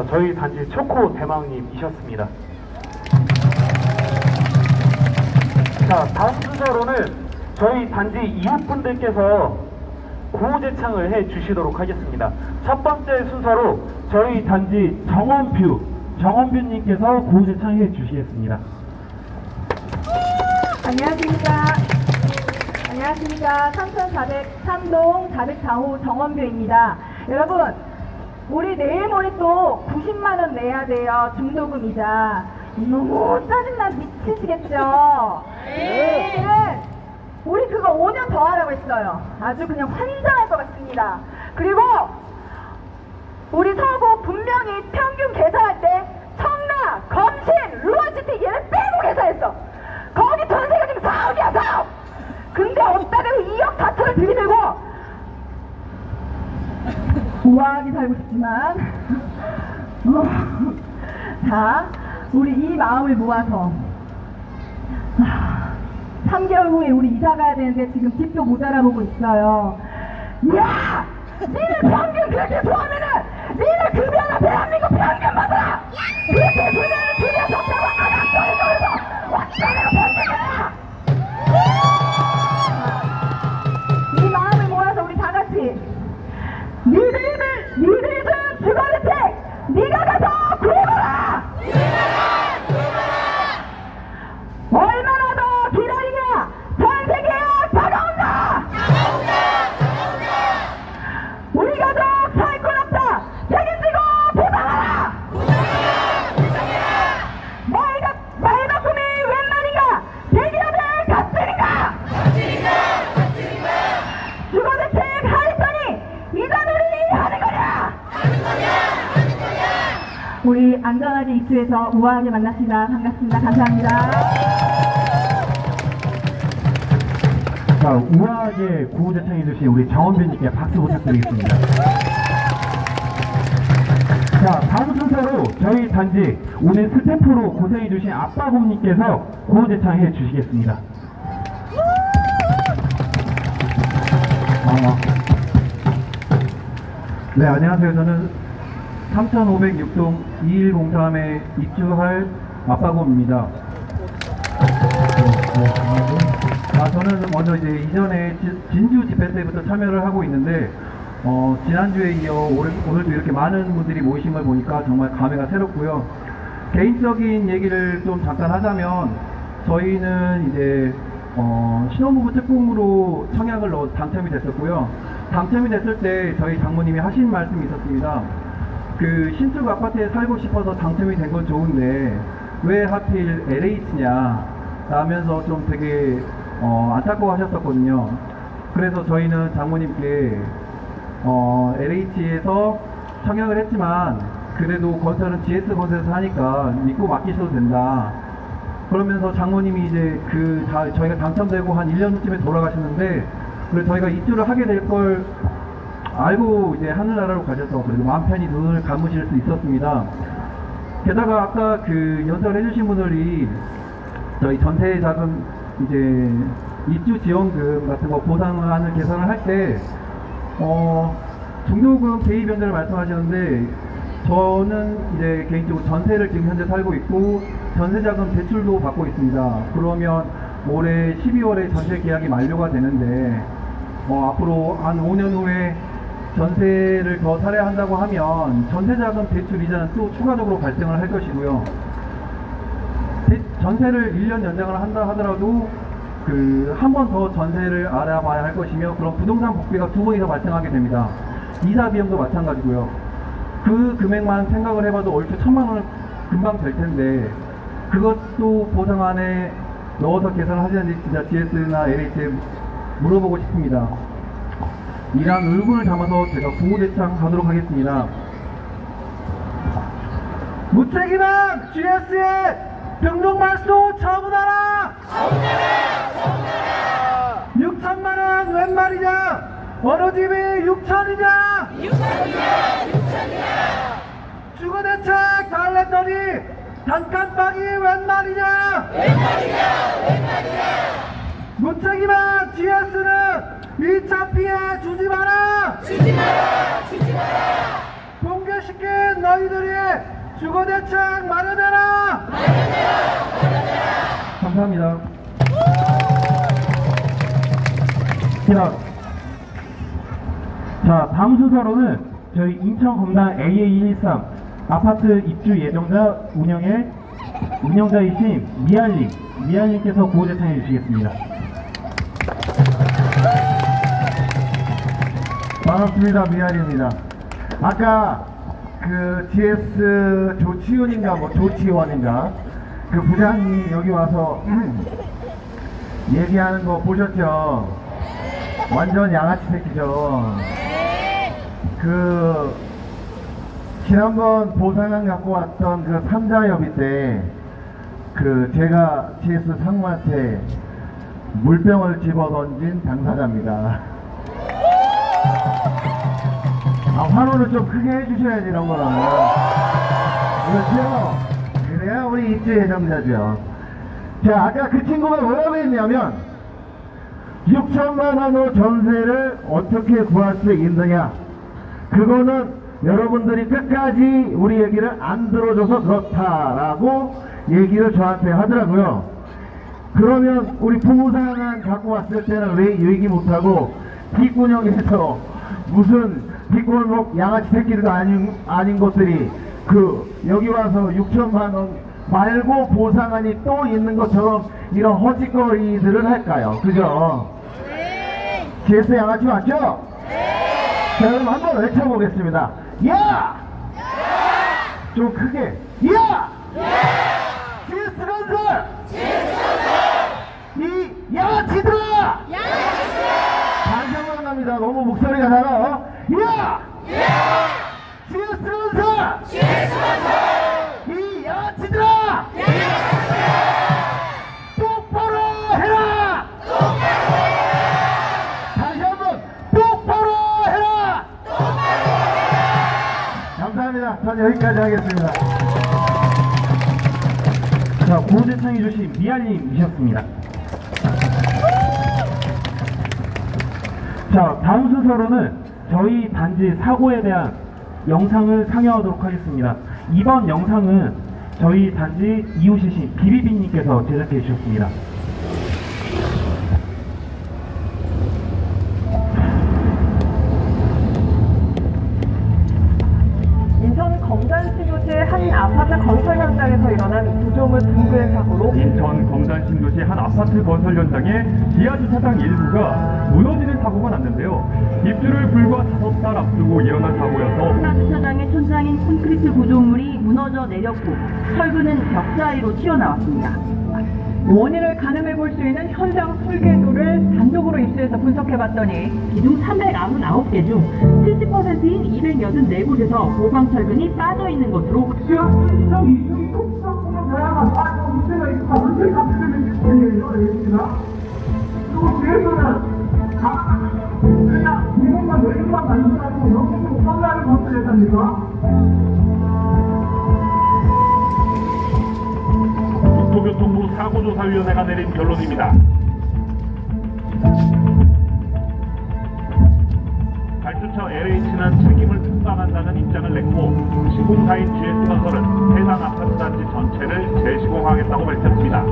P: 저희 단지 초코 대망님이셨습니다. 자, 다음 순서로는 저희 단지 이웃분들께서 구호제창을 해주시도록 하겠습니다. 첫 번째 순서로 저희 단지 정원뷰님께서 구호제창 해주시겠습니다.
Q: 안녕하십니까. 3403동 404호 정원뷰입니다. 여러분, 우리 내일 모레 또 90만원 내야 돼요. 중도금이자. 너무 짜증나 미치시겠죠? 내일은 우리 그거 5년 더 하라고 했어요. 아주 그냥 환장할 것 같습니다. 그리고 우리 서구 분명히 평균 계산할 때 청라, 검신, 루아시티 얘를 빼고 계산했어. 거기 전세가 지금 4억이야 4억. 근데 없다가 2억 4천을 들이대고 우아하게 살고 싶지만 자, 우리 이 마음을 모아서 3개월 후에 우리 이사 가야 되는데 지금 집도 못 알아보고 있어요. 야! 니네 평균 그렇게 좋아하면은 니네 급여나 대한민국 평균 받아라! 그렇게 분야를 줄여줬다고 아각소리에서 왔다가 평균이야! 이 마음을 모아서 우리 다 같이 니들이 준 주거주택 니가 가서 구해봐라! 얼마나 더 기다리냐? 전세계약 다가온다! 우리 가족 살 건 없다! 책임지고 보상하라! 말 바꿈이 웬 말인가? 대기업의 갑질인가? 주거주택 하랬더니 이자놀이 하는 거냐? 우리 안전하게 입주해서 우아하게 만납시다. 반갑습니다. 감사합니다.
P: 자, 우아하게 구호제창해주신 우리 정원빈님께 박수 부탁드리겠습니다. 자, 다음 순서로 저희 단지 오늘 스태프로 고생해주신 아빠곰님께서 구호제창해 주시겠습니다.
R: 네, 안녕하세요. 저는 3506동 2103에 입주할 아빠곰입니다. 저는 먼저 이제 이전에 진주 집회 때부터 참여를 하고 있는데 지난주에 이어 오늘도 이렇게 많은 분들이 모이신 걸 보니까 정말 감회가 새롭고요. 개인적인 얘기를 좀 잠깐 하자면 저희는 이제 신혼부부 특공으로 청약을 당첨이 됐었고요. 당첨이 됐을 때 저희 장모님이 하신 말씀이 있었습니다. 그 신축 아파트에 살고 싶어서 당첨이 된 건 좋은데 왜 하필 LH냐 라면서 좀 되게 안타까워 하셨었거든요. 그래서 저희는 장모님께 LH에서 청약을 했지만 그래도 건설은 GS건설에서 하니까 믿고 맡기셔도 된다. 그러면서 장모님이 이제 저희가 당첨되고 한 1년쯤에 돌아가셨는데 그래서 저희가 입주를 하게 될 걸 알고 이제 하늘나라로 가셔서 그래도 마음 편히 눈을 감으실 수 있었습니다. 게다가 아까 그 연설을 해주신 분들이 저희 전세 자금 이제 입주 지원금 같은 거 보상하는 계산을 할 때 중도금 대입 변제를 말씀하셨는데 저는 이제 개인적으로 전세를 지금 현재 살고 있고 전세 자금 대출도 받고 있습니다. 그러면 올해 12월에 전세 계약이 만료가 되는데 앞으로 한 5년 후에 전세를 더 살아야 한다고 하면 전세자금 대출 이자는 또 추가적으로 발생을 할 것이고요. 전세를 1년 연장을 한다 하더라도 한 번 더 전세를 알아봐야 할 것이며 그런 부동산 복비가 2번 이상 발생하게 됩니다. 이사 비용도 마찬가지고요. 그 금액만 생각을 해봐도 얼추 1000만 원은 금방 될 텐데 그것도 보상안에 넣어서 계산을 하시는지 진짜 GS나 LH에 물어보고 싶습니다. 이러한 의문을 담아서 제가 구호대창 하도록 하겠습니다. 무책임한 GS의 병동말소 처분하라! 6천만원 웬 말이냐? 어느 집이 6천이냐? 주거대책 달랬더니 단칸방이 웬 말이냐? 무책임한 GS는 2차 피해 주지 마라! 붕괴시킨 너희들이 주거대책 마련해라! 감사합니다.
P: 자, 다음 순서로는 저희 인천 검단 AA113 아파트 입주 예정자 운영자이신 미알님께서 구호제창해 주시겠습니다.
S: 반갑습니다. 미알입니다. 아까 그 GS 조치훈인가 조치원인가 그 부장이 여기 와서 얘기하는 거 보셨죠? 완전 양아치 새끼죠. 그 지난번 보상안 갖고 왔던 그 3자 협의 때 그 제가 GS 상무한테 물병을 집어던진 당사자입니다. 환호를 좀 크게 해주셔야지 이런 거는. 그렇죠? 그래야 우리 입주 예정자죠. 자, 아까 그 친구가 뭐라고 했냐면 6천만 원으로 전세를 어떻게 구할 수 있느냐, 그거는 여러분들이 끝까지 우리 얘기를 안 들어줘서 그렇다라고 얘기를 저한테 하더라고요. 그러면 우리 부부상안 갖고 왔을 때는 왜 얘기 못하고 뒷구녕에서 무슨 뒷골목 양아치 새끼들도 아닌 것들이 여기 와서 6천만 원 말고 보상안이 또 있는 것처럼 이런 허짓거리들을 할까요? 그죠? GS 양아치 맞죠? 자, 그럼 한번 외쳐보겠습니다. 야! 좀 크게. 야! GS건설! 이 양아치들아! 다시 한번 합니다. 너무 목소리가 작아요. 야! GS건설! 이 양아치들아! 똑바로 해라! 다시 한번 똑바로 해라! 감사합니다. 전 여기까지 하겠습니다.
P: 자, 구호제창해주신 미아님이셨습니다. 자, 다음 순서로는 저희 단지 사고에 대한 영상을 상영하도록 하겠습니다. 이번 영상은 저희 단지 이웃이신 비비비님께서 제작해 주셨습니다.
F: 인천 검단신도시 한 아파트 건설 현장에서 일어난 구조물 붕괴 사고로
I: 인천 검단신도시 한 아파트 건설 현장에 지하주차장 일부가 무너지는 사고가 났는데요. 입주를 불과 5달 앞두고 일어난 사고여서
B: 주차장의 천장인 콘크리트 구조물이 무너져 내렸고 철근은 벽 사이로 튀어나왔습니다.
F: 원인을 가늠해 볼 수 있는 현장 설계도를 단독으로 입수해서 분석해봤더니
B: 기둥 399개 중 70%인 284곳에서 보강 철근이 빠져 있는 것으로
I: 도로교통부 사고조사위원회가 내린 결론입니다. 발주처 LH는 책임을 분담한다는 입장을 냈고 시공사인 GS건설은 해당 아파트 단지 전체를 재시공하겠다고 밝혔습니다.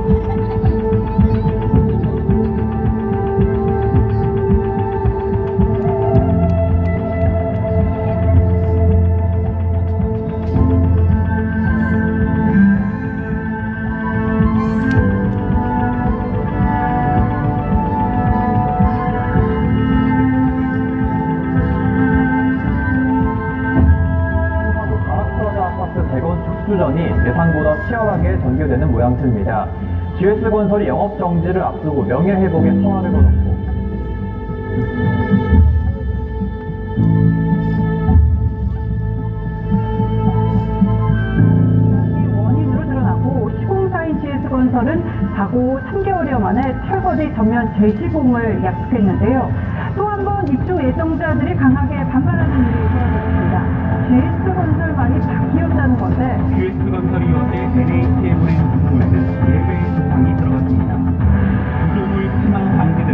T: 수주전이 예상보다 치열하게 전개되는 모양새입니다. GS건설이 영업정지를 앞두고 명예회복의 성화를 걸었고
Q: 원인으로 드러나고 시공사인 GS건설은 사고 3개월여 만에 철거지 전면 재시공을 약속했는데요. 또 한 번 입주 예정자들이 강하게 반발하는 일이 벌어졌습니다. GS건설만이 바뀌었다는 건데
I: GS건설위원회 NH에 보낸 문구에는 예외의 조항이 들어갔습니다. 구조물 침하 방지 등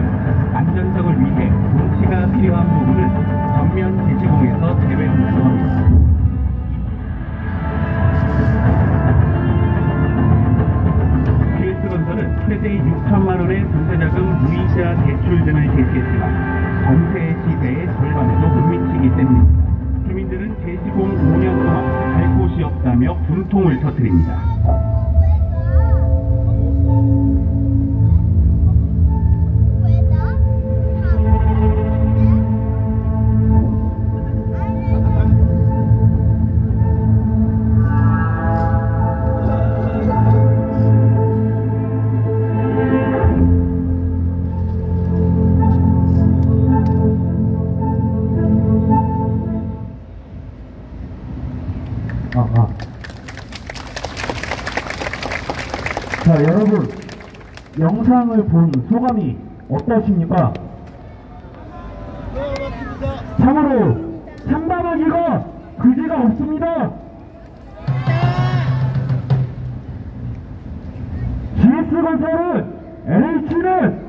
I: 안전성을 위해 조치가 필요한 부분을 전면 재시공에서 제외한다고 합니다. GS건설은 최대 6천만 원의 전세자금 무이자 대출 등을 제시했지만 전세 시세의 절반에도 못 미치기 때문입니다. 시민들은 재시공 5년 동안 갈 곳이 없다며 분통을 터뜨립니다.
P: 자, 여러분 영상을 본 소감이 어떠십니까? 참으로 참담하기가 그지가 없습니다. GS건설은 LH는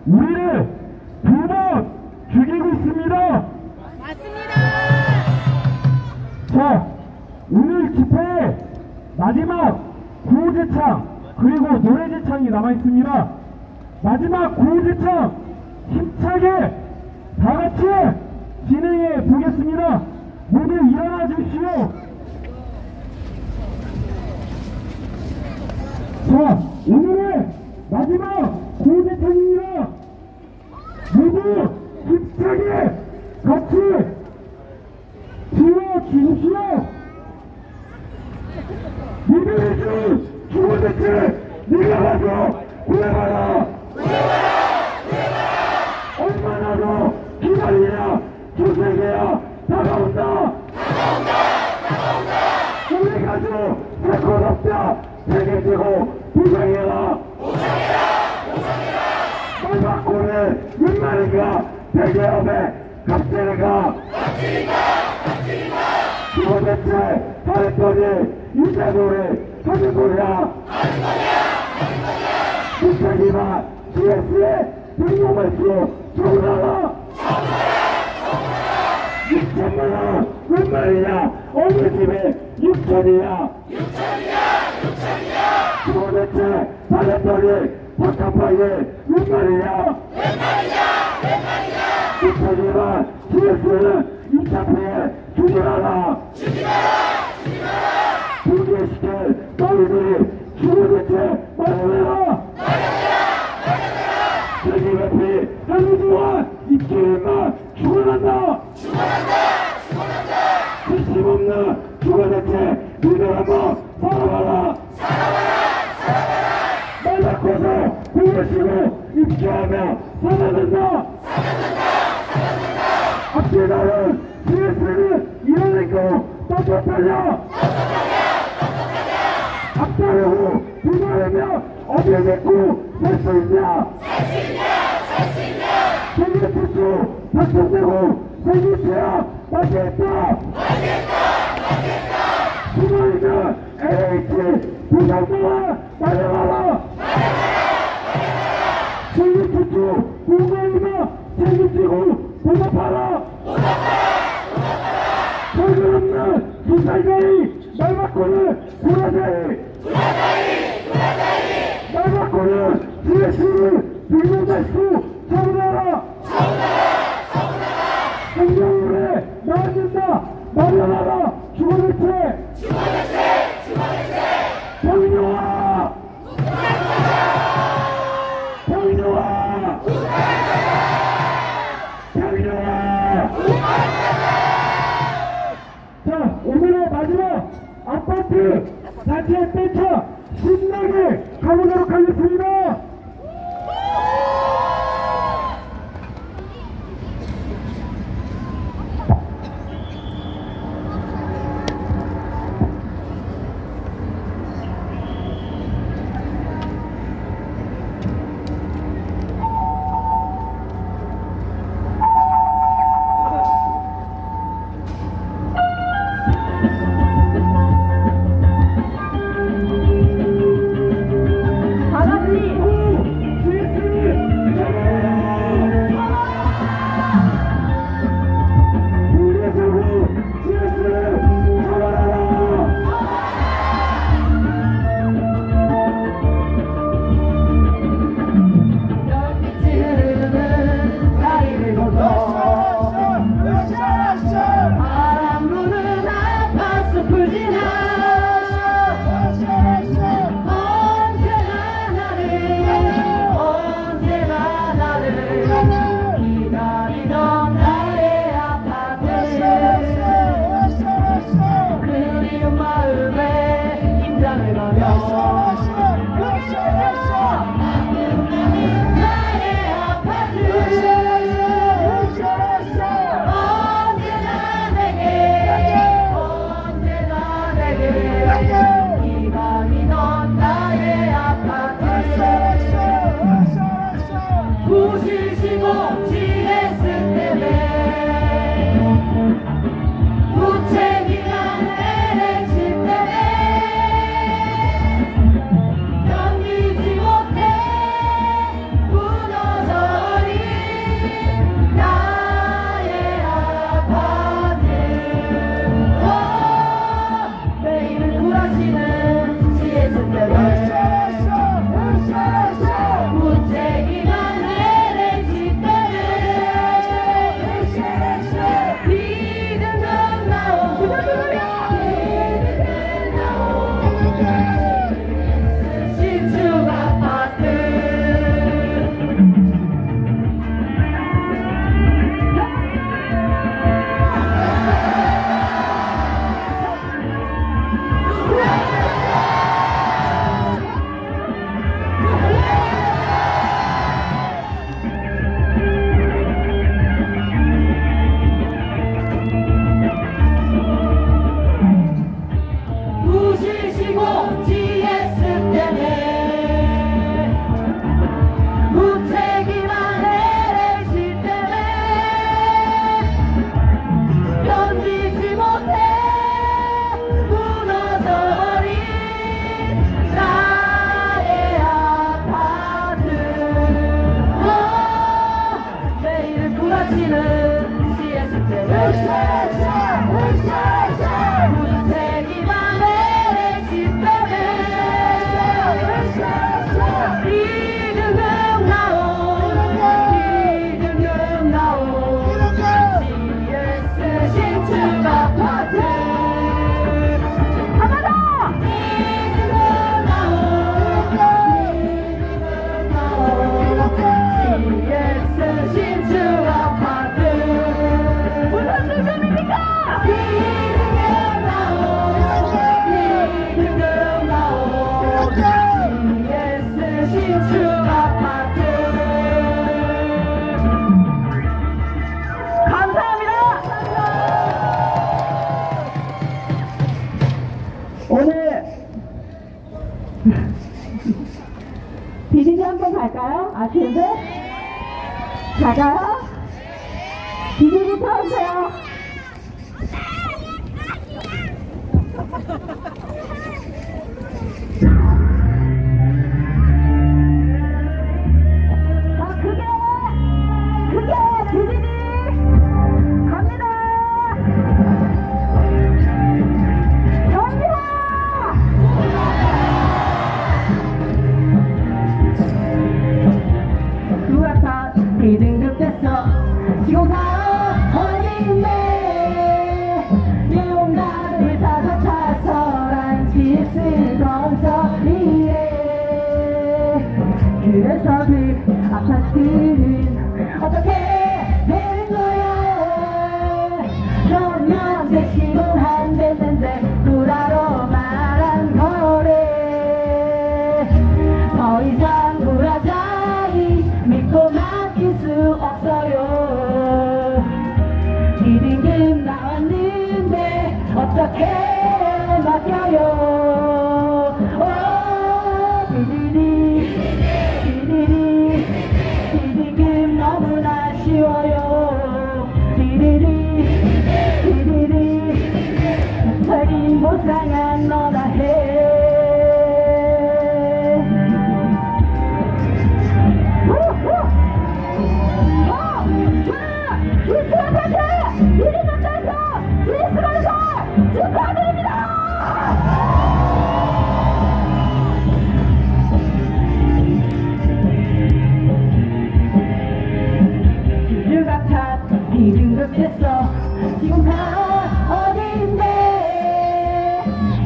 P: 우리를 두 번 죽이고 있습니다. 맞습니다. 자, 오늘 집회 마지막 구호제창 그리고 노래제창이 남아있습니다. 마지막 구호제창 힘차게 다같이 진행해 보겠습니다. 모두 일어나 주시오. 자, 오늘의 마지막 구호제창입니다. 모두 힘차게 같이 지어주십시오. 니들의 주어대체 네가 가서 구해봐라. 얼마나 더 기다리냐. 주세계야 다가온다. 우리 가족 살 것 없다. 세계지고 부상해라. 말바꾸네 몇 마리가 대기업에 갑질이가 주어대체 잘했더니 이제 노래 하는 거야. 부탁이마 GS에 등록할 수 정하라. 6천만원 몇 말이냐. 어느 집에 6천이야. 도대체 잘했더니 박합하게 몇 말이냐. 부탁이마 GS는 2차 피해 죽여라. 불교시킬 너희들이 주어대체 말해라. 세계 피 하루 동안 입주일만 죽어난다. 관심 없는 주어대체 니들 한번 살아봐라. 말 바꿔서 불교시고 입주하며 살아난다. 앞뒤나는 GS는 이러니까 떳떳하냐. 앞다르고 비말하며 어디에 맺고 살 수 있냐. 세계투수 박성되고 세계체야 맞겠다. 수많은 LH
A: 부산대와 달려가라! 전국투투 공무원이가 책임지고 보답하라! 벌금 없는 수살자의 말 바꾸는 구라자의 말 바꾸는 GS를 불명자수 처분하라! 행정부에 나와준다! 마련하라! 주거대책! 병인영아! 병인영아! 병인영아! 자, 오늘의 마지막 아파트 자체 떼차 신나게 가보도록 하겠습니다.
B: 비리지 한번 갈까요? 아, 둘셋 가가요? 비리지 타주세요.
Q: 그래서 그 아파트는 어떻게 되는 거야. 그러면 대시고 안 됐는데 구라로 말한 거래. 더 이상 구라자니 믿고 맡길 수 없어요. 비딩금 나왔는데 어떻게 맡겨요. 비딩금 너무나 쉬워요. 책임 보상한 너나 해. 비등급했어. 지금 다 어딘데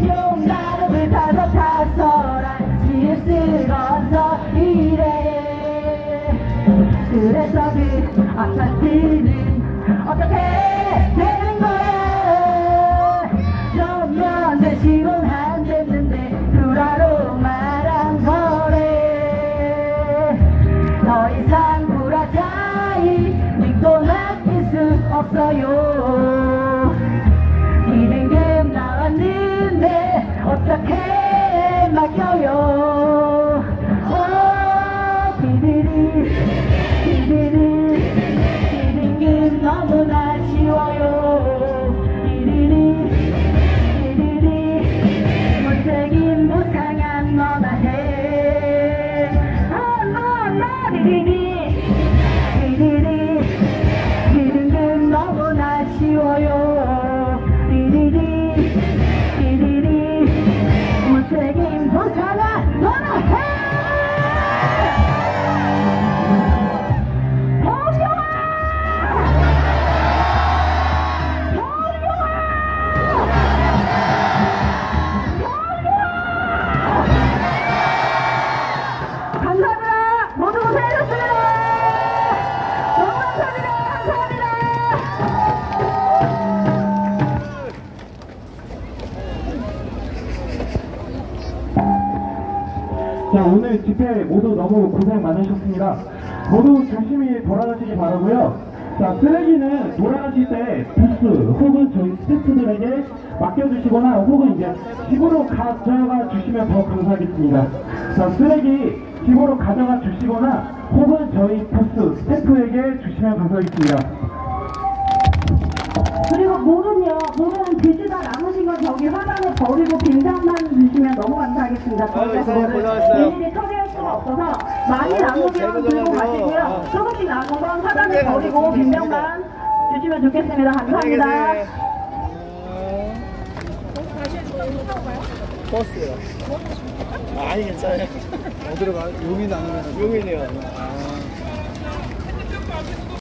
Q: 용가름을 타서 타서란 시습스러워서 이래. 그래서 그 아파트는 어떻게 되는 거야. 그러면 대시곤 안 됐는데 구라로 말한 거래. 더 이상 구라자이 믿고 맡길 수 없어요. 비등급 나왔는데 어떻게 맡겨요. 비등급 너무나 쉬워요. 무책임 무상한 너나 해. 비등급 너무나 쉬워요. 무책임 무상한 너나 해. 감사합니다. 모두 고생하셨습니다. 너무 감사합니다.
C: 자, 오늘 집회 모두 너무 고생 많으셨습니다. 모두 조심히 돌아가시기 바라고요. 자, 쓰레기는 돌아가실 때 부스 혹은 저희 스태프들에게 맡겨주시거나 혹은 이제 집으로 가져가 주시면 더 감사하겠습니다. 자, 쓰레기 집으로 가져가 주시거나 혹은 저희 부스 스태프에게 주시면 감사하겠습니다.
B: 그리고 물은요, 물은 드시다 남으신 건 저기 화단에 버리고 빈장만 주시면 너무 감사하겠습니다. 저희가 그거를 일일이 처리할 수가 없어서 많이 남으면 들고 가시고요. 조금씩 남은 건 화단에 버리고 빈장만 주시면 좋겠습니다. 감사합니다.
J: 버스요. 아니 괜찮아요. 어디로 가? 용인 아니면 용인이요.